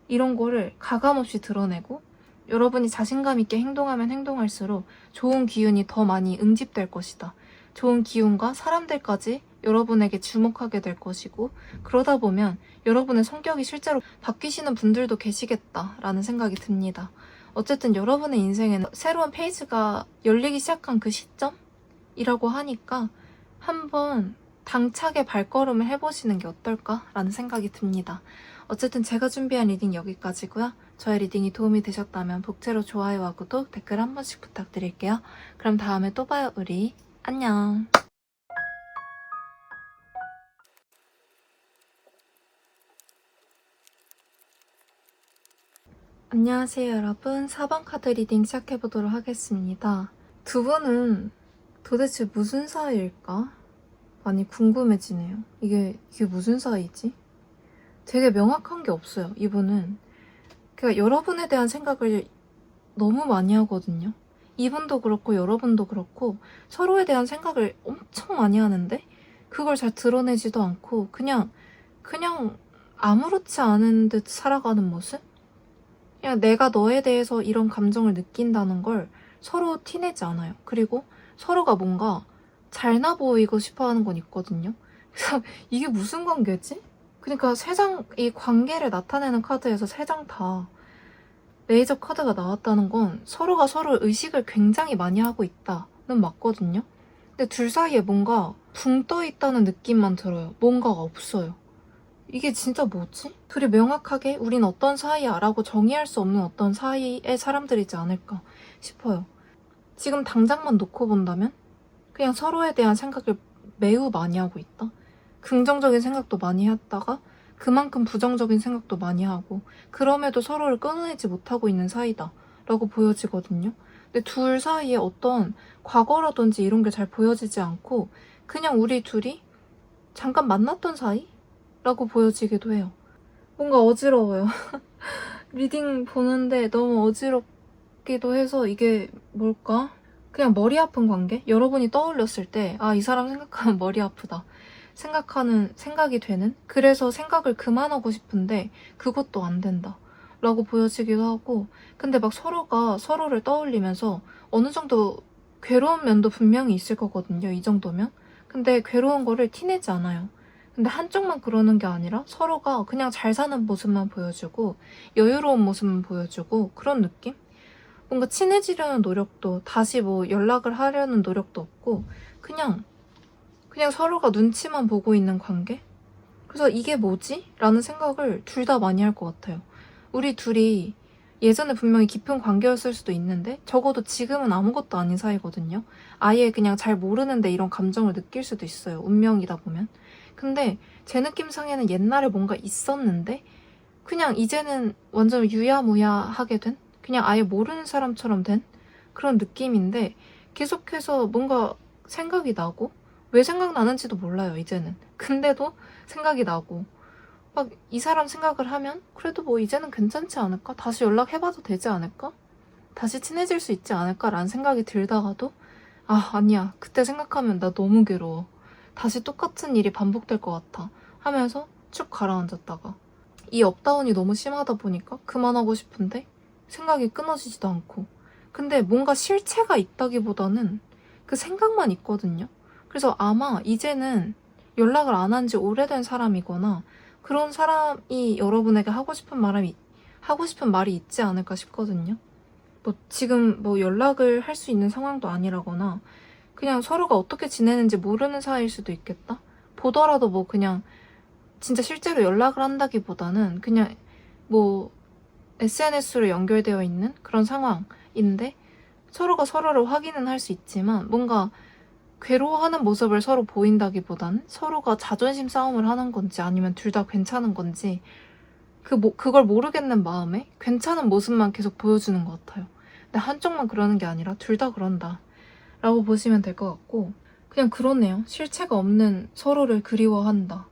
이런 거를 가감없이 드러내고 여러분이 자신감 있게 행동하면 행동할수록 좋은 기운이 더 많이 응집될 것이다. 좋은 기운과 사람들까지 여러분에게 주목하게 될 것이고 그러다 보면 여러분의 성격이 실제로 바뀌시는 분들도 계시겠다라는 생각이 듭니다. 어쨌든 여러분의 인생에는 새로운 페이지가 열리기 시작한 그 시점이라고 하니까 한번 당차게 발걸음을 해보시는 게 어떨까라는 생각이 듭니다. 어쨌든 제가 준비한 리딩 여기까지고요. 저의 리딩이 도움이 되셨다면 복제로 좋아요와 구독, 댓글 한 번씩 부탁드릴게요. 그럼 다음에 또 봐요, 우리. 안녕. 안녕하세요, 여러분. 4번 카드 리딩 시작해보도록 하겠습니다. 두 분은 도대체 무슨 사이일까? 많이 궁금해지네요. 이게 무슨 사이지? 되게 명확한 게 없어요, 이분은. 그러니까 여러분에 대한 생각을 너무 많이 하거든요. 이분도 그렇고 여러분도 그렇고 서로에 대한 생각을 엄청 많이 하는데 그걸 잘 드러내지도 않고 그냥 아무렇지 않은 듯 살아가는 모습? 그냥 내가 너에 대해서 이런 감정을 느낀다는 걸 서로 티내지 않아요. 그리고 서로가 뭔가 잘나 보이고 싶어 하는 건 있거든요. 그래서 이게 무슨 관계지? 그러니까 이 관계를 나타내는 카드에서 3장 다 레이저 카드가 나왔다는 건 서로가 서로 의식을 굉장히 많이 하고 있다는 맞거든요. 근데 둘 사이에 뭔가 붕 떠 있다는 느낌만 들어요. 뭔가가 없어요. 이게 진짜 뭐지? 둘이 명확하게 우린 어떤 사이야 라고 정의할 수 없는 어떤 사이의 사람들이지 않을까 싶어요. 지금 당장만 놓고 본다면 그냥 서로에 대한 생각을 매우 많이 하고 있다. 긍정적인 생각도 많이 했다가 그만큼 부정적인 생각도 많이 하고 그럼에도 서로를 끊어내지 못하고 있는 사이다 라고 보여지거든요. 근데 둘 사이에 어떤 과거라든지 이런 게 잘 보여지지 않고 그냥 우리 둘이 잠깐 만났던 사이? 라고 보여지기도 해요. 뭔가 어지러워요. 리딩 보는데 너무 어지럽기도 해서 이게 뭘까? 그냥 머리 아픈 관계? 여러분이 떠올렸을 때 아, 이 사람 생각하면 머리 아프다. 생각이 되는? 그래서 생각을 그만하고 싶은데 그것도 안 된다. 라고 보여지기도 하고 근데 막 서로가 서로를 떠올리면서 어느 정도 괴로운 면도 분명히 있을 거거든요. 이 정도면. 근데 괴로운 거를 티내지 않아요. 근데 한쪽만 그러는 게 아니라 서로가 그냥 잘 사는 모습만 보여주고 여유로운 모습만 보여주고 그런 느낌? 뭔가 친해지려는 노력도 다시 뭐 연락을 하려는 노력도 없고 그냥 서로가 눈치만 보고 있는 관계? 그래서 이게 뭐지? 라는 생각을 둘 다 많이 할 것 같아요. 우리 둘이 예전에 분명히 깊은 관계였을 수도 있는데 적어도 지금은 아무것도 아닌 사이거든요. 아예 그냥 잘 모르는데 이런 감정을 느낄 수도 있어요. 운명이다 보면. 근데 제 느낌상에는 옛날에 뭔가 있었는데 그냥 이제는 완전 유야무야하게 된? 그냥 아예 모르는 사람처럼 된? 그런 느낌인데 계속해서 뭔가 생각이 나고 왜 생각나는지도 몰라요, 이제는. 근데도 생각이 나고 막 이 사람 생각을 하면 그래도 뭐 이제는 괜찮지 않을까? 다시 연락해봐도 되지 않을까? 다시 친해질 수 있지 않을까라는 생각이 들다가도 아, 아니야. 그때 생각하면 나 너무 괴로워. 다시 똑같은 일이 반복될 것 같아. 하면서 쭉 가라앉았다가 이 업다운이 너무 심하다 보니까 그만하고 싶은데 생각이 끊어지지도 않고 근데 뭔가 실체가 있다기보다는 그 생각만 있거든요. 그래서 아마 이제는 연락을 안 한 지 오래된 사람이거나 그런 사람이 여러분에게 하고 싶은 말이 있지 않을까 싶거든요. 뭐 지금 뭐 연락을 할 수 있는 상황도 아니라거나 그냥 서로가 어떻게 지내는지 모르는 사이일 수도 있겠다. 보더라도 뭐 그냥 진짜 실제로 연락을 한다기보다는 그냥 뭐 SNS로 연결되어 있는 그런 상황인데 서로가 서로를 확인은 할 수 있지만 뭔가 괴로워하는 모습을 서로 보인다기보다는 서로가 자존심 싸움을 하는 건지 아니면 둘 다 괜찮은 건지 그걸 모르겠는 마음에 괜찮은 모습만 계속 보여주는 것 같아요. 근데 한쪽만 그러는 게 아니라 둘 다 그런다 라고 보시면 될 것 같고 그냥 그러네요. 실체가 없는 서로를 그리워한다.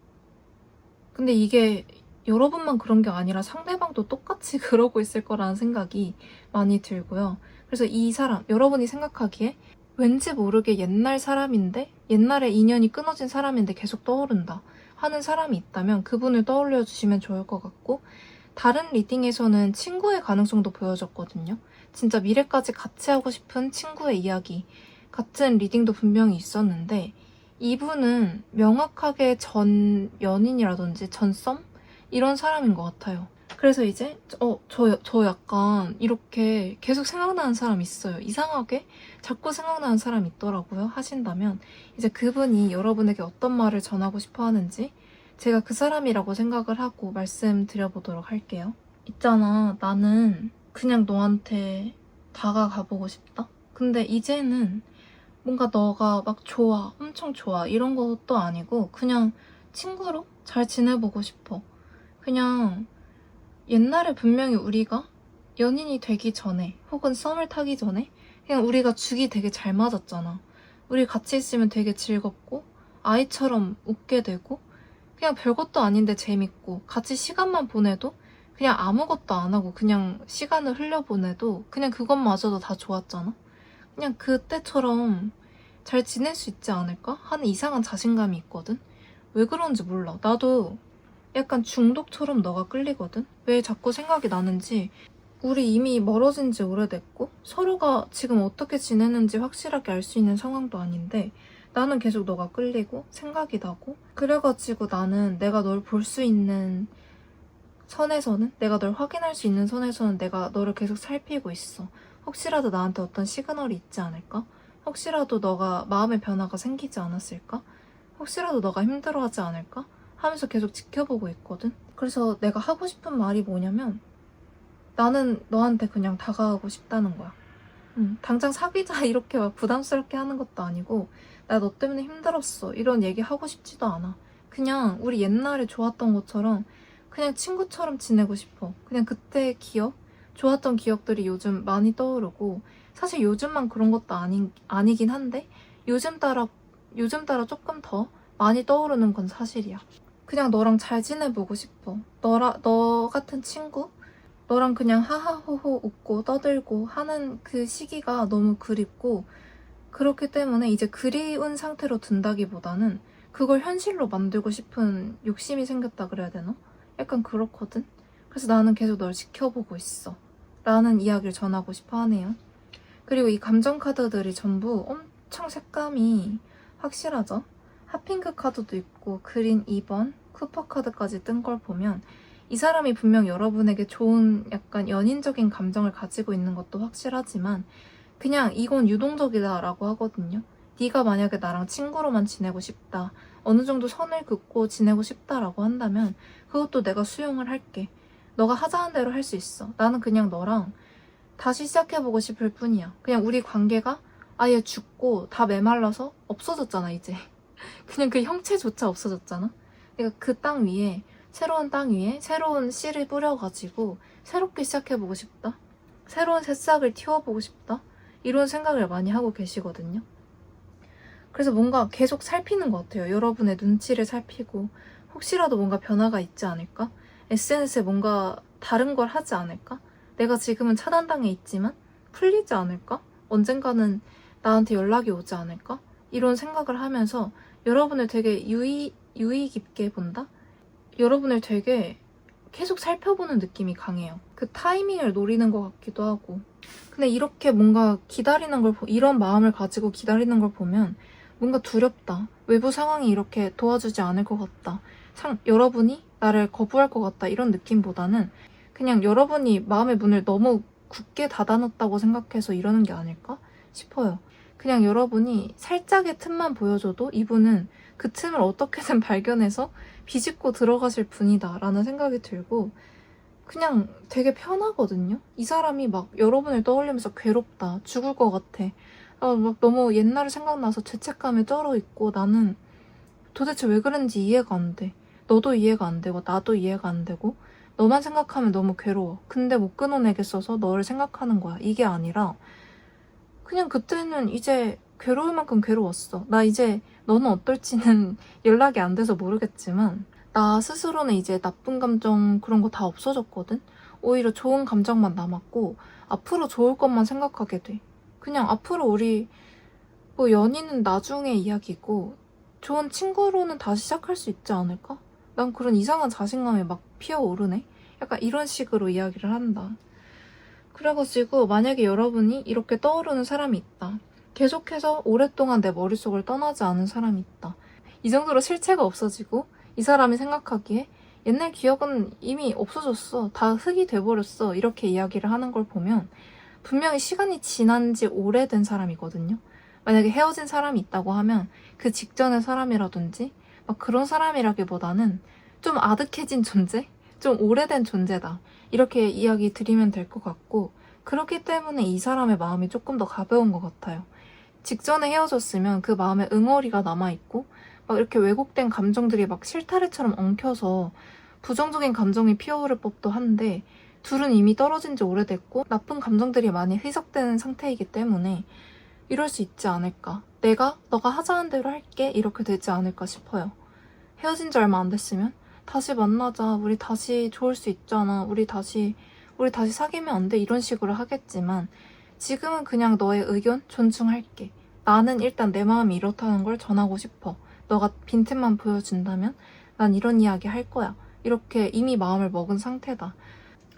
근데 이게 여러분만 그런 게 아니라 상대방도 똑같이 그러고 있을 거라는 생각이 많이 들고요. 그래서 이 사람, 여러분이 생각하기에 왠지 모르게 옛날 사람인데 옛날에 인연이 끊어진 사람인데 계속 떠오른다 하는 사람이 있다면 그분을 떠올려 주시면 좋을 것 같고 다른 리딩에서는 친구의 가능성도 보여졌거든요. 진짜 미래까지 같이 하고 싶은 친구의 이야기 같은 리딩도 분명히 있었는데 이분은 명확하게 전 연인이라든지 전 썸? 이런 사람인 것 같아요. 그래서 이제 저 약간 이렇게 계속 생각나는 사람 있어요. 이상하게 자꾸 생각나는 사람 있더라고요. 하신다면 이제 그분이 여러분에게 어떤 말을 전하고 싶어 하는지 제가 그 사람이라고 생각을 하고 말씀드려보도록 할게요. 있잖아, 나는 그냥 너한테 다가가보고 싶다? 근데 이제는 뭔가 너가 막 좋아, 엄청 좋아 이런 것도 아니고 그냥 친구로 잘 지내보고 싶어. 그냥 옛날에 분명히 우리가 연인이 되기 전에 혹은 썸을 타기 전에 그냥 우리가 죽이 되게 잘 맞았잖아. 우리 같이 있으면 되게 즐겁고 아이처럼 웃게 되고 그냥 별것도 아닌데 재밌고 같이 시간만 보내도 그냥 아무것도 안 하고 그냥 시간을 흘려보내도 그냥 그것마저도 다 좋았잖아. 그냥 그때처럼 잘 지낼 수 있지 않을까 하는 이상한 자신감이 있거든. 왜 그런지 몰라. 나도 약간 중독처럼 너가 끌리거든. 왜 자꾸 생각이 나는지. 우리 이미 멀어진 지 오래됐고 서로가 지금 어떻게 지내는지 확실하게 알 수 있는 상황도 아닌데 나는 계속 너가 끌리고 생각이 나고, 그래가지고 나는 내가 널 볼 수 있는 선에서는, 내가 널 확인할 수 있는 선에서는 내가 너를 계속 살피고 있어. 혹시라도 나한테 어떤 시그널이 있지 않을까? 혹시라도 너가 마음의 변화가 생기지 않았을까? 혹시라도 너가 힘들어하지 않을까? 하면서 계속 지켜보고 있거든. 그래서 내가 하고 싶은 말이 뭐냐면, 나는 너한테 그냥 다가가고 싶다는 거야. 당장 사귀자 이렇게 막 부담스럽게 하는 것도 아니고, 나 너 때문에 힘들었어 이런 얘기 하고 싶지도 않아. 그냥 우리 옛날에 좋았던 것처럼 그냥 친구처럼 지내고 싶어. 그냥 그때의 기억, 좋았던 기억들이 요즘 많이 떠오르고, 사실 요즘만 그런 것도 아니긴 한데 요즘 따라 조금 더 많이 떠오르는 건 사실이야. 그냥 너랑 잘 지내보고 싶어. 너 같은 친구? 너랑 그냥 하하호호 웃고 떠들고 하는 그 시기가 너무 그립고, 그렇기 때문에 이제 그리운 상태로 둔다기보다는 그걸 현실로 만들고 싶은 욕심이 생겼다 그래야 되나? 약간 그렇거든? 그래서 나는 계속 널 지켜보고 있어 라는 이야기를 전하고 싶어 하네요. 그리고 이 감정 카드들이 전부 엄청 색감이 확실하죠? 핫핑크 카드도 있고 그린 2번, 쿠퍼 카드까지 뜬 걸 보면 이 사람이 분명 여러분에게 좋은 약간 연인적인 감정을 가지고 있는 것도 확실하지만 그냥 이건 유동적이다라고 하거든요. 네가 만약에 나랑 친구로만 지내고 싶다, 어느 정도 선을 긋고 지내고 싶다라고 한다면 그것도 내가 수용을 할게. 너가 하자는 대로 할 수 있어. 나는 그냥 너랑 다시 시작해보고 싶을 뿐이야. 그냥 우리 관계가 아예 죽고 다 메말라서 없어졌잖아 이제. 그냥 그 형체조차 없어졌잖아. 그러니까 그 땅 위에, 새로운 땅 위에 새로운 씨를 뿌려가지고 새롭게 시작해보고 싶다, 새로운 새싹을 틔워보고 싶다, 이런 생각을 많이 하고 계시거든요. 그래서 뭔가 계속 살피는 것 같아요. 여러분의 눈치를 살피고, 혹시라도 뭔가 변화가 있지 않을까? SNS에 뭔가 다른 걸 하지 않을까? 내가 지금은 차단당해 있지만 풀리지 않을까? 언젠가는 나한테 연락이 오지 않을까? 이런 생각을 하면서 여러분을 되게 유의 깊게 본다? 여러분을 되게 계속 살펴보는 느낌이 강해요. 그 타이밍을 노리는 것 같기도 하고. 근데 이렇게 뭔가 기다리는 걸, 이런 마음을 가지고 기다리는 걸 보면 뭔가 두렵다. 외부 상황이 이렇게 도와주지 않을 것 같다. 여러분이 나를 거부할 것 같다. 이런 느낌보다는 그냥 여러분이 마음의 문을 너무 굳게 닫아놨다고 생각해서 이러는 게 아닐까 싶어요. 그냥 여러분이 살짝의 틈만 보여줘도 이분은 그 틈을 어떻게든 발견해서 비집고 들어가실 분이다 라는 생각이 들고, 그냥 되게 편하거든요. 이 사람이 막 여러분을 떠올리면서 괴롭다, 죽을 것 같아, 막 너무 옛날이 생각나서 죄책감에 쩔어 있고, 나는 도대체 왜 그런지 이해가 안 돼. 너도 이해가 안 되고 나도 이해가 안 되고, 너만 생각하면 너무 괴로워. 근데 못 끊어내겠어서 너를 생각하는 거야. 이게 아니라 그냥 그때는 이제 괴로울 만큼 괴로웠어. 나 이제 너는 어떨지는 연락이 안 돼서 모르겠지만 나 스스로는 이제 나쁜 감정 그런 거 다 없어졌거든? 오히려 좋은 감정만 남았고 앞으로 좋을 것만 생각하게 돼. 그냥 앞으로 우리 뭐 연인은 나중의 이야기고 좋은 친구로는 다시 시작할 수 있지 않을까? 난 그런 이상한 자신감이 막 피어오르네? 약간 이런 식으로 이야기를 한다. 그래가지고 만약에 여러분이 이렇게 떠오르는 사람이 있다, 계속해서 오랫동안 내 머릿속을 떠나지 않은 사람이 있다, 이 정도로 실체가 없어지고 이 사람이 생각하기에 옛날 기억은 이미 없어졌어, 다 흙이 돼버렸어, 이렇게 이야기를 하는 걸 보면 분명히 시간이 지난 지 오래된 사람이거든요. 만약에 헤어진 사람이 있다고 하면 그 직전의 사람이라든지 막 그런 사람이라기보다는 좀 아득해진 존재? 좀 오래된 존재다, 이렇게 이야기 드리면 될 것 같고, 그렇기 때문에 이 사람의 마음이 조금 더 가벼운 것 같아요. 직전에 헤어졌으면 그 마음에 응어리가 남아있고 막 이렇게 왜곡된 감정들이 막 실타래처럼 엉켜서 부정적인 감정이 피어오를 법도 한데, 둘은 이미 떨어진 지 오래됐고 나쁜 감정들이 많이 희석되는 상태이기 때문에 이럴 수 있지 않을까. 너가 하자는 대로 할게, 이렇게 되지 않을까 싶어요. 헤어진 지 얼마 안 됐으면 다시 만나자, 우리 다시 좋을 수 있잖아, 우리 다시 사귀면 안 돼, 이런 식으로 하겠지만 지금은 그냥 너의 의견 존중할게, 나는 일단 내 마음이 이렇다는 걸 전하고 싶어. 너가 빈틈만 보여준다면 난 이런 이야기 할 거야. 이렇게 이미 마음을 먹은 상태다.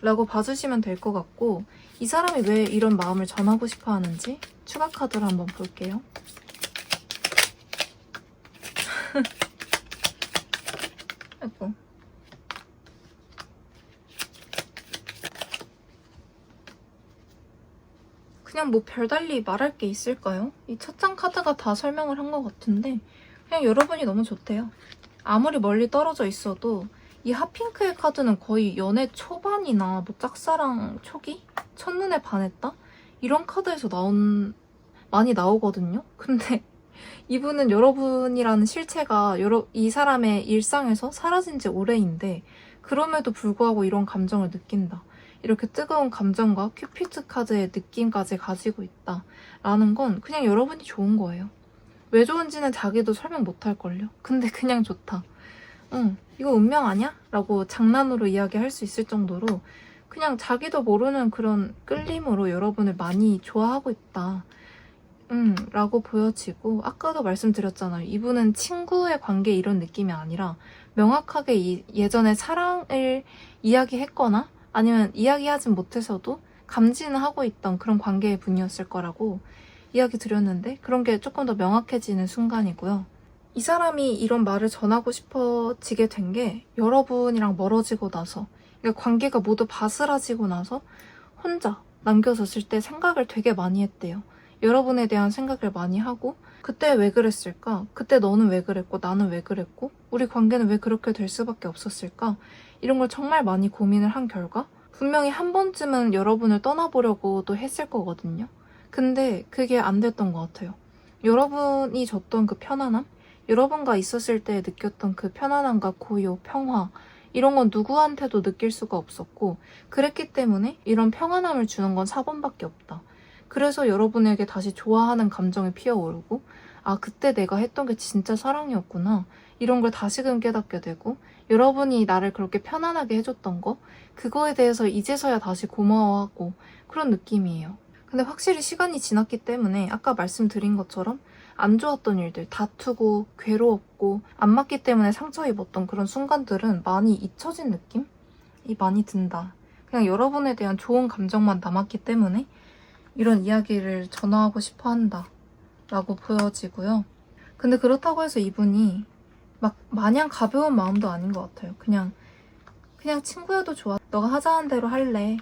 라고 봐주시면 될 것 같고, 이 사람이 왜 이런 마음을 전하고 싶어 하는지 추가 카드를 한번 볼게요. 아이고. 그냥 뭐 별달리 말할 게 있을까요? 이 첫 장 카드가 다 설명을 한 것 같은데 그냥 여러분이 너무 좋대요. 아무리 멀리 떨어져 있어도 이 핫핑크의 카드는 거의 연애 초반이나 뭐 짝사랑 초기? 첫눈에 반했다? 이런 카드에서 많이 나오거든요? 근데 이분은 여러분이라는 실체가 이 사람의 일상에서 사라진 지 오래인데 그럼에도 불구하고 이런 감정을 느낀다. 이렇게 뜨거운 감정과 큐피드 카드의 느낌까지 가지고 있다. 라는 건 그냥 여러분이 좋은 거예요. 왜 좋은지는 자기도 설명 못할걸요? 근데 그냥 좋다. 응, 이거 운명 아니야? 라고 장난으로 이야기할 수 있을 정도로 그냥 자기도 모르는 그런 끌림으로 여러분을 많이 좋아하고 있다. 라고 보여지고, 아까도 말씀드렸잖아요. 이분은 친구의 관계 이런 느낌이 아니라 명확하게 예전에 사랑을 이야기했거나 아니면 이야기하진 못해서도 감지는 하고 있던 그런 관계의 분이었을 거라고 이야기 드렸는데, 그런 게 조금 더 명확해지는 순간이고요. 이 사람이 이런 말을 전하고 싶어지게 된 게 여러분이랑 멀어지고 나서, 그러니까 관계가 모두 바스라지고 나서 혼자 남겨졌을 때 생각을 되게 많이 했대요. 여러분에 대한 생각을 많이 하고, 그때 왜 그랬을까? 그때 너는 왜 그랬고 나는 왜 그랬고 우리 관계는 왜 그렇게 될 수밖에 없었을까? 이런 걸 정말 많이 고민을 한 결과 분명히 한 번쯤은 여러분을 떠나보려고도 했을 거거든요. 근데 그게 안 됐던 것 같아요. 여러분이 줬던 그 편안함? 여러분과 있었을 때 느꼈던 그 편안함과 고요, 평화, 이런 건 누구한테도 느낄 수가 없었고, 그랬기 때문에 이런 평안함을 주는 건 4번밖에 없다. 그래서 여러분에게 다시 좋아하는 감정이 피어오르고, 아, 그때 내가 했던 게 진짜 사랑이었구나. 이런 걸 다시금 깨닫게 되고, 여러분이 나를 그렇게 편안하게 해줬던 거, 그거에 대해서 이제서야 다시 고마워하고, 그런 느낌이에요. 근데 확실히 시간이 지났기 때문에 아까 말씀드린 것처럼 안 좋았던 일들, 다투고 괴로웠고 안 맞기 때문에 상처 입었던 그런 순간들은 많이 잊혀진 느낌이 많이 든다. 그냥 여러분에 대한 좋은 감정만 남았기 때문에 이런 이야기를 전하고 싶어 한다 라고 보여지고요. 근데 그렇다고 해서 이분이 막 마냥 가벼운 마음도 아닌 것 같아요. 그냥 친구여도 좋아. 너가 하자는 대로 할래.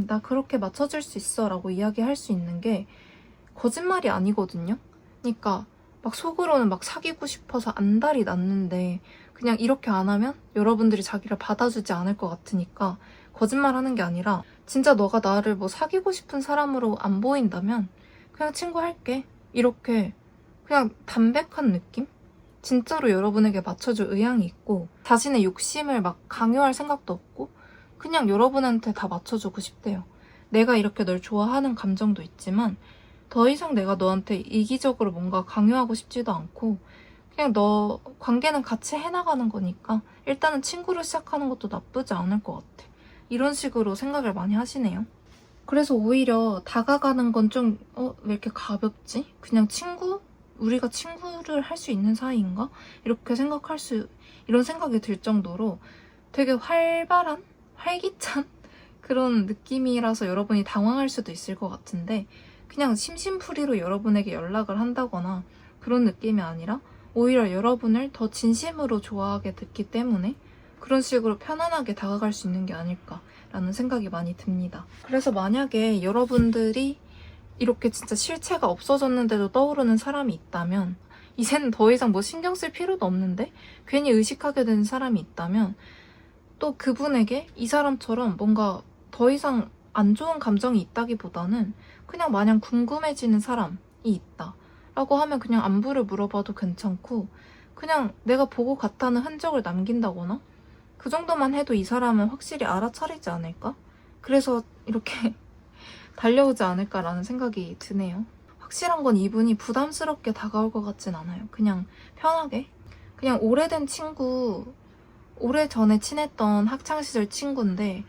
나 그렇게 맞춰줄 수 있어 라고 이야기할 수 있는 게 거짓말이 아니거든요. 그러니까 막 속으로는 막 사귀고 싶어서 안달이 났는데 그냥 이렇게 안 하면 여러분들이 자기를 받아주지 않을 것 같으니까 거짓말하는 게 아니라 진짜 너가 나를 뭐 사귀고 싶은 사람으로 안 보인다면 그냥 친구 할게. 이렇게 그냥 담백한 느낌? 진짜로 여러분에게 맞춰줄 의향이 있고 자신의 욕심을 막 강요할 생각도 없고 그냥 여러분한테 다 맞춰주고 싶대요. 내가 이렇게 널 좋아하는 감정도 있지만 더 이상 내가 너한테 이기적으로 뭔가 강요하고 싶지도 않고 그냥 너 관계는 같이 해나가는 거니까 일단은 친구로 시작하는 것도 나쁘지 않을 것 같아. 이런 식으로 생각을 많이 하시네요. 그래서 오히려 다가가는 건 좀 왜 이렇게 가볍지? 그냥 우리가 친구를 할 수 있는 사이인가? 이렇게 이런 생각이 들 정도로 되게 활기찬 그런 느낌이라서 여러분이 당황할 수도 있을 것 같은데 그냥 심심풀이로 여러분에게 연락을 한다거나 그런 느낌이 아니라 오히려 여러분을 더 진심으로 좋아하게 됐기 때문에 그런 식으로 편안하게 다가갈 수 있는 게 아닐까라는 생각이 많이 듭니다. 그래서 만약에 여러분들이 이렇게 진짜 실체가 없어졌는데도 떠오르는 사람이 있다면 이제는 더 이상 뭐 신경 쓸 필요도 없는데 괜히 의식하게 되는 사람이 있다면 또 그분에게 이 사람처럼 뭔가 더 이상 안 좋은 감정이 있다기보다는 그냥 마냥 궁금해지는 사람이 있다 라고 하면 그냥 안부를 물어봐도 괜찮고 그냥 내가 보고 갔다는 흔적을 남긴다거나 그 정도만 해도 이 사람은 확실히 알아차리지 않을까? 그래서 이렇게 달려오지 않을까라는 생각이 드네요. 확실한 건 이분이 부담스럽게 다가올 것 같진 않아요. 그냥 편하게. 그냥 오래된 친구, 오래전에 친했던 학창시절 친구인데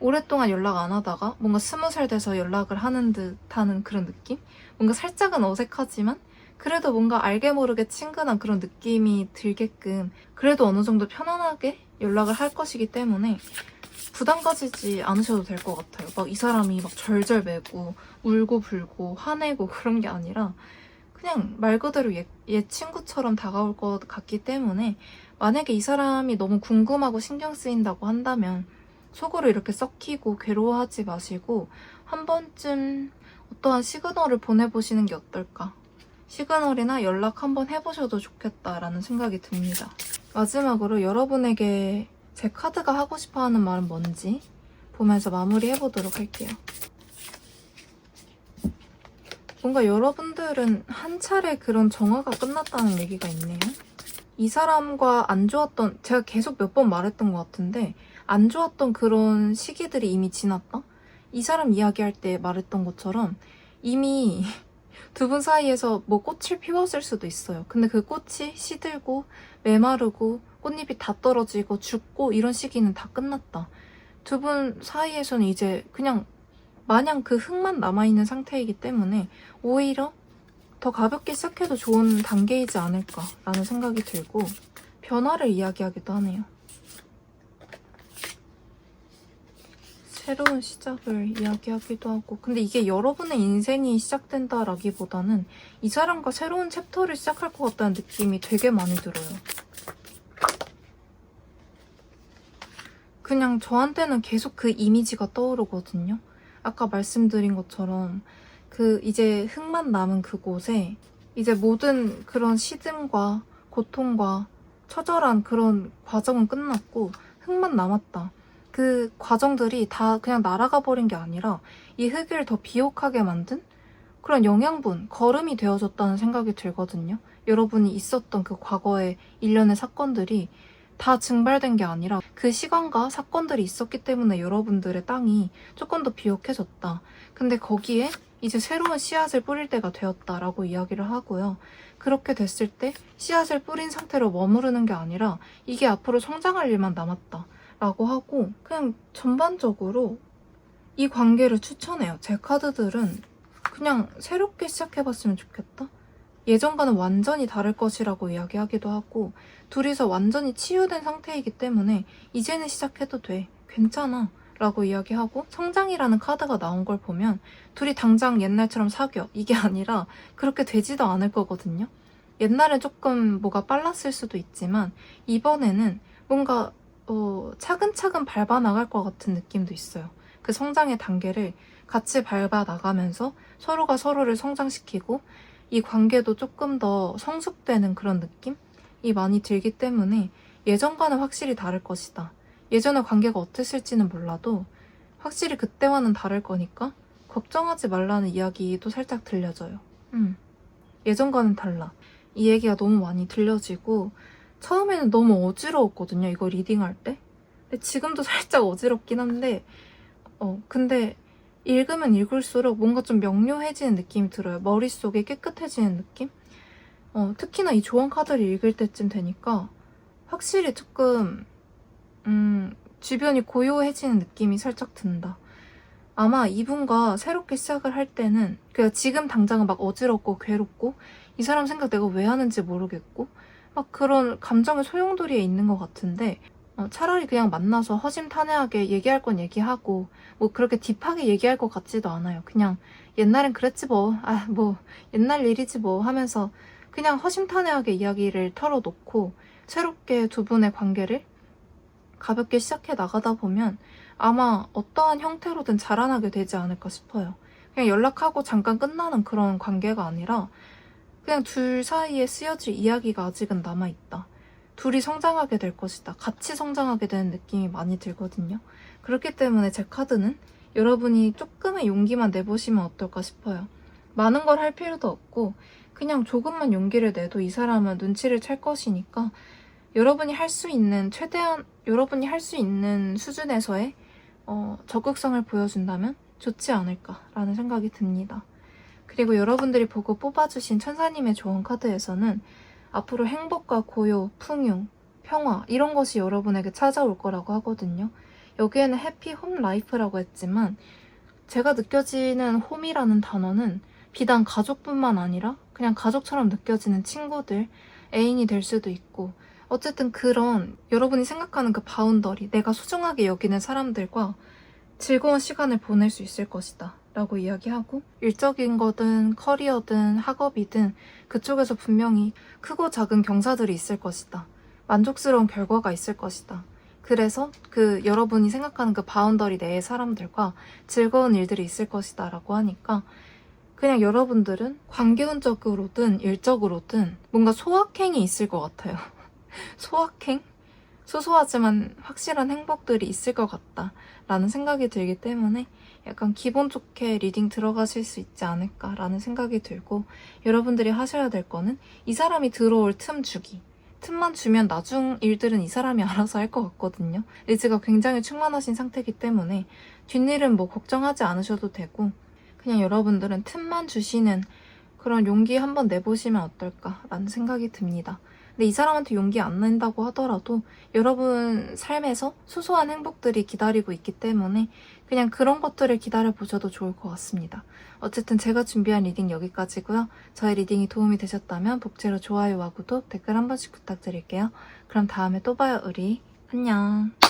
오랫동안 연락 안 하다가 뭔가 20살 돼서 연락을 하는 듯하는 그런 느낌? 뭔가 살짝은 어색하지만 그래도 뭔가 알게 모르게 친근한 그런 느낌이 들게끔 그래도 어느 정도 편안하게 연락을 할 것이기 때문에 부담 가지지 않으셔도 될 것 같아요. 막 이 사람이 막 절절매고 울고 불고 화내고 그런 게 아니라 그냥 말 그대로 옛 친구처럼 다가올 것 같기 때문에 만약에 이 사람이 너무 궁금하고 신경 쓰인다고 한다면 속으로 이렇게 썩히고 괴로워하지 마시고 한 번쯤 어떠한 시그널을 보내보시는 게 어떨까? 시그널이나 연락 한번 해보셔도 좋겠다라는 생각이 듭니다. 마지막으로 여러분에게 제 카드가 하고 싶어하는 말은 뭔지 보면서 마무리해보도록 할게요. 뭔가 여러분들은 한 차례 그런 정화가 끝났다는 얘기가 있네요. 이 사람과 안 좋았던, 제가 계속 몇 번 말했던 것 같은데 안 좋았던 그런 시기들이 이미 지났다? 이 사람 이야기할 때 말했던 것처럼 이미 두 분 사이에서 뭐 꽃을 피웠을 수도 있어요. 근데 그 꽃이 시들고 메마르고 꽃잎이 다 떨어지고 죽고 이런 시기는 다 끝났다. 두 분 사이에서는 이제 그냥 마냥 그 흙만 남아있는 상태이기 때문에 오히려 더 가볍게 시작해도 좋은 단계이지 않을까라는 생각이 들고 변화를 이야기하기도 하네요. 새로운 시작을 이야기하기도 하고 근데 이게 여러분의 인생이 시작된다라기보다는 이 사람과 새로운 챕터를 시작할 것 같다는 느낌이 되게 많이 들어요. 그냥 저한테는 계속 그 이미지가 떠오르거든요. 아까 말씀드린 것처럼 그 이제 흙만 남은 그곳에 이제 모든 그런 시듦과 고통과 처절한 그런 과정은 끝났고 흙만 남았다. 그 과정들이 다 그냥 날아가 버린 게 아니라 이 흙을 더 비옥하게 만든 그런 영양분, 거름이 되어줬다는 생각이 들거든요. 여러분이 있었던 그 과거의 일련의 사건들이 다 증발된 게 아니라 그 시간과 사건들이 있었기 때문에 여러분들의 땅이 조금 더 비옥해졌다. 근데 거기에 이제 새로운 씨앗을 뿌릴 때가 되었다라고 이야기를 하고요. 그렇게 됐을 때 씨앗을 뿌린 상태로 머무르는 게 아니라 이게 앞으로 성장할 일만 남았다. 라고 하고 그냥 전반적으로 이 관계를 추천해요. 제 카드들은 그냥 새롭게 시작해봤으면 좋겠다. 예전과는 완전히 다를 것이라고 이야기하기도 하고 둘이서 완전히 치유된 상태이기 때문에 이제는 시작해도 돼. 괜찮아. 라고 이야기하고 성장이라는 카드가 나온 걸 보면 둘이 당장 옛날처럼 사겨. 이게 아니라 그렇게 되지도 않을 거거든요. 옛날엔 조금 뭐가 빨랐을 수도 있지만 이번에는 뭔가 차근차근 밟아 나갈 것 같은 느낌도 있어요. 그 성장의 단계를 같이 밟아 나가면서 서로가 서로를 성장시키고 이 관계도 조금 더 성숙되는 그런 느낌이 많이 들기 때문에 예전과는 확실히 다를 것이다. 예전의 관계가 어땠을지는 몰라도 확실히 그때와는 다를 거니까 걱정하지 말라는 이야기도 살짝 들려져요. 예전과는 달라. 이 얘기가 너무 많이 들려지고 처음에는 너무 어지러웠거든요. 이거 리딩할 때. 근데 지금도 살짝 어지럽긴 한데 근데 읽으면 읽을수록 뭔가 좀 명료해지는 느낌이 들어요. 머릿속이 깨끗해지는 느낌? 특히나 이 조언 카드를 읽을 때쯤 되니까 확실히 조금 주변이 고요해지는 느낌이 살짝 든다. 아마 이분과 새롭게 시작을 할 때는 그냥 지금 당장은 막 어지럽고 괴롭고 이 사람 생각 내가 왜 하는지 모르겠고 막 그런 감정의 소용돌이에 있는 것 같은데 차라리 그냥 만나서 허심탄회하게 얘기할 건 얘기하고 뭐 그렇게 딥하게 얘기할 것 같지도 않아요. 그냥 옛날엔 그랬지 뭐, 뭐 옛날 일이지 뭐 하면서 그냥 허심탄회하게 이야기를 털어놓고 새롭게 두 분의 관계를 가볍게 시작해 나가다 보면 아마 어떠한 형태로든 자라나게 되지 않을까 싶어요. 그냥 연락하고 잠깐 끝나는 그런 관계가 아니라 그냥 둘 사이에 쓰여질 이야기가 아직은 남아있다. 둘이 성장하게 될 것이다. 같이 성장하게 되는 느낌이 많이 들거든요. 그렇기 때문에 제 카드는 여러분이 조금의 용기만 내보시면 어떨까 싶어요. 많은 걸 할 필요도 없고 그냥 조금만 용기를 내도 이 사람은 눈치를 챌 것이니까 여러분이 할 수 있는 최대한 여러분이 할 수 있는 수준에서의 적극성을 보여준다면 좋지 않을까라는 생각이 듭니다. 그리고 여러분들이 보고 뽑아주신 천사님의 조언 카드에서는 앞으로 행복과 고요, 풍요, 평화 이런 것이 여러분에게 찾아올 거라고 하거든요. 여기에는 해피 홈 라이프라고 했지만 제가 느껴지는 홈이라는 단어는 비단 가족뿐만 아니라 그냥 가족처럼 느껴지는 친구들, 애인이 될 수도 있고 어쨌든 그런 여러분이 생각하는 그 바운더리, 내가 소중하게 여기는 사람들과 즐거운 시간을 보낼 수 있을 것이다 라고 이야기하고 일적인 거든 커리어든 학업이든 그쪽에서 분명히 크고 작은 경사들이 있을 것이다. 만족스러운 결과가 있을 것이다. 그래서 그 여러분이 생각하는 그 바운더리 내의 사람들과 즐거운 일들이 있을 것이다 라고 하니까 그냥 여러분들은 관계운적으로든 일적으로든 뭔가 소확행이 있을 것 같아요. 소확행? 소소하지만 확실한 행복들이 있을 것 같다 라는 생각이 들기 때문에 약간 기분 좋게 리딩 들어가실 수 있지 않을까 라는 생각이 들고 여러분들이 하셔야 될 거는 이 사람이 들어올 틈 주기. 틈만 주면 나중 일들은 이 사람이 알아서 할 것 같거든요. 의지가 굉장히 충만하신 상태이기 때문에 뒷일은 뭐 걱정하지 않으셔도 되고 그냥 여러분들은 틈만 주시는 그런 용기 한번 내보시면 어떨까라는 생각이 듭니다. 근데 이 사람한테 용기 안 낸다고 하더라도 여러분 삶에서 소소한 행복들이 기다리고 있기 때문에 그냥 그런 것들을 기다려보셔도 좋을 것 같습니다. 어쨌든 제가 준비한 리딩 여기까지고요. 저의 리딩이 도움이 되셨다면 복제로 좋아요와 구독, 댓글 한 번씩 부탁드릴게요. 그럼 다음에 또 봐요, 우리. 안녕.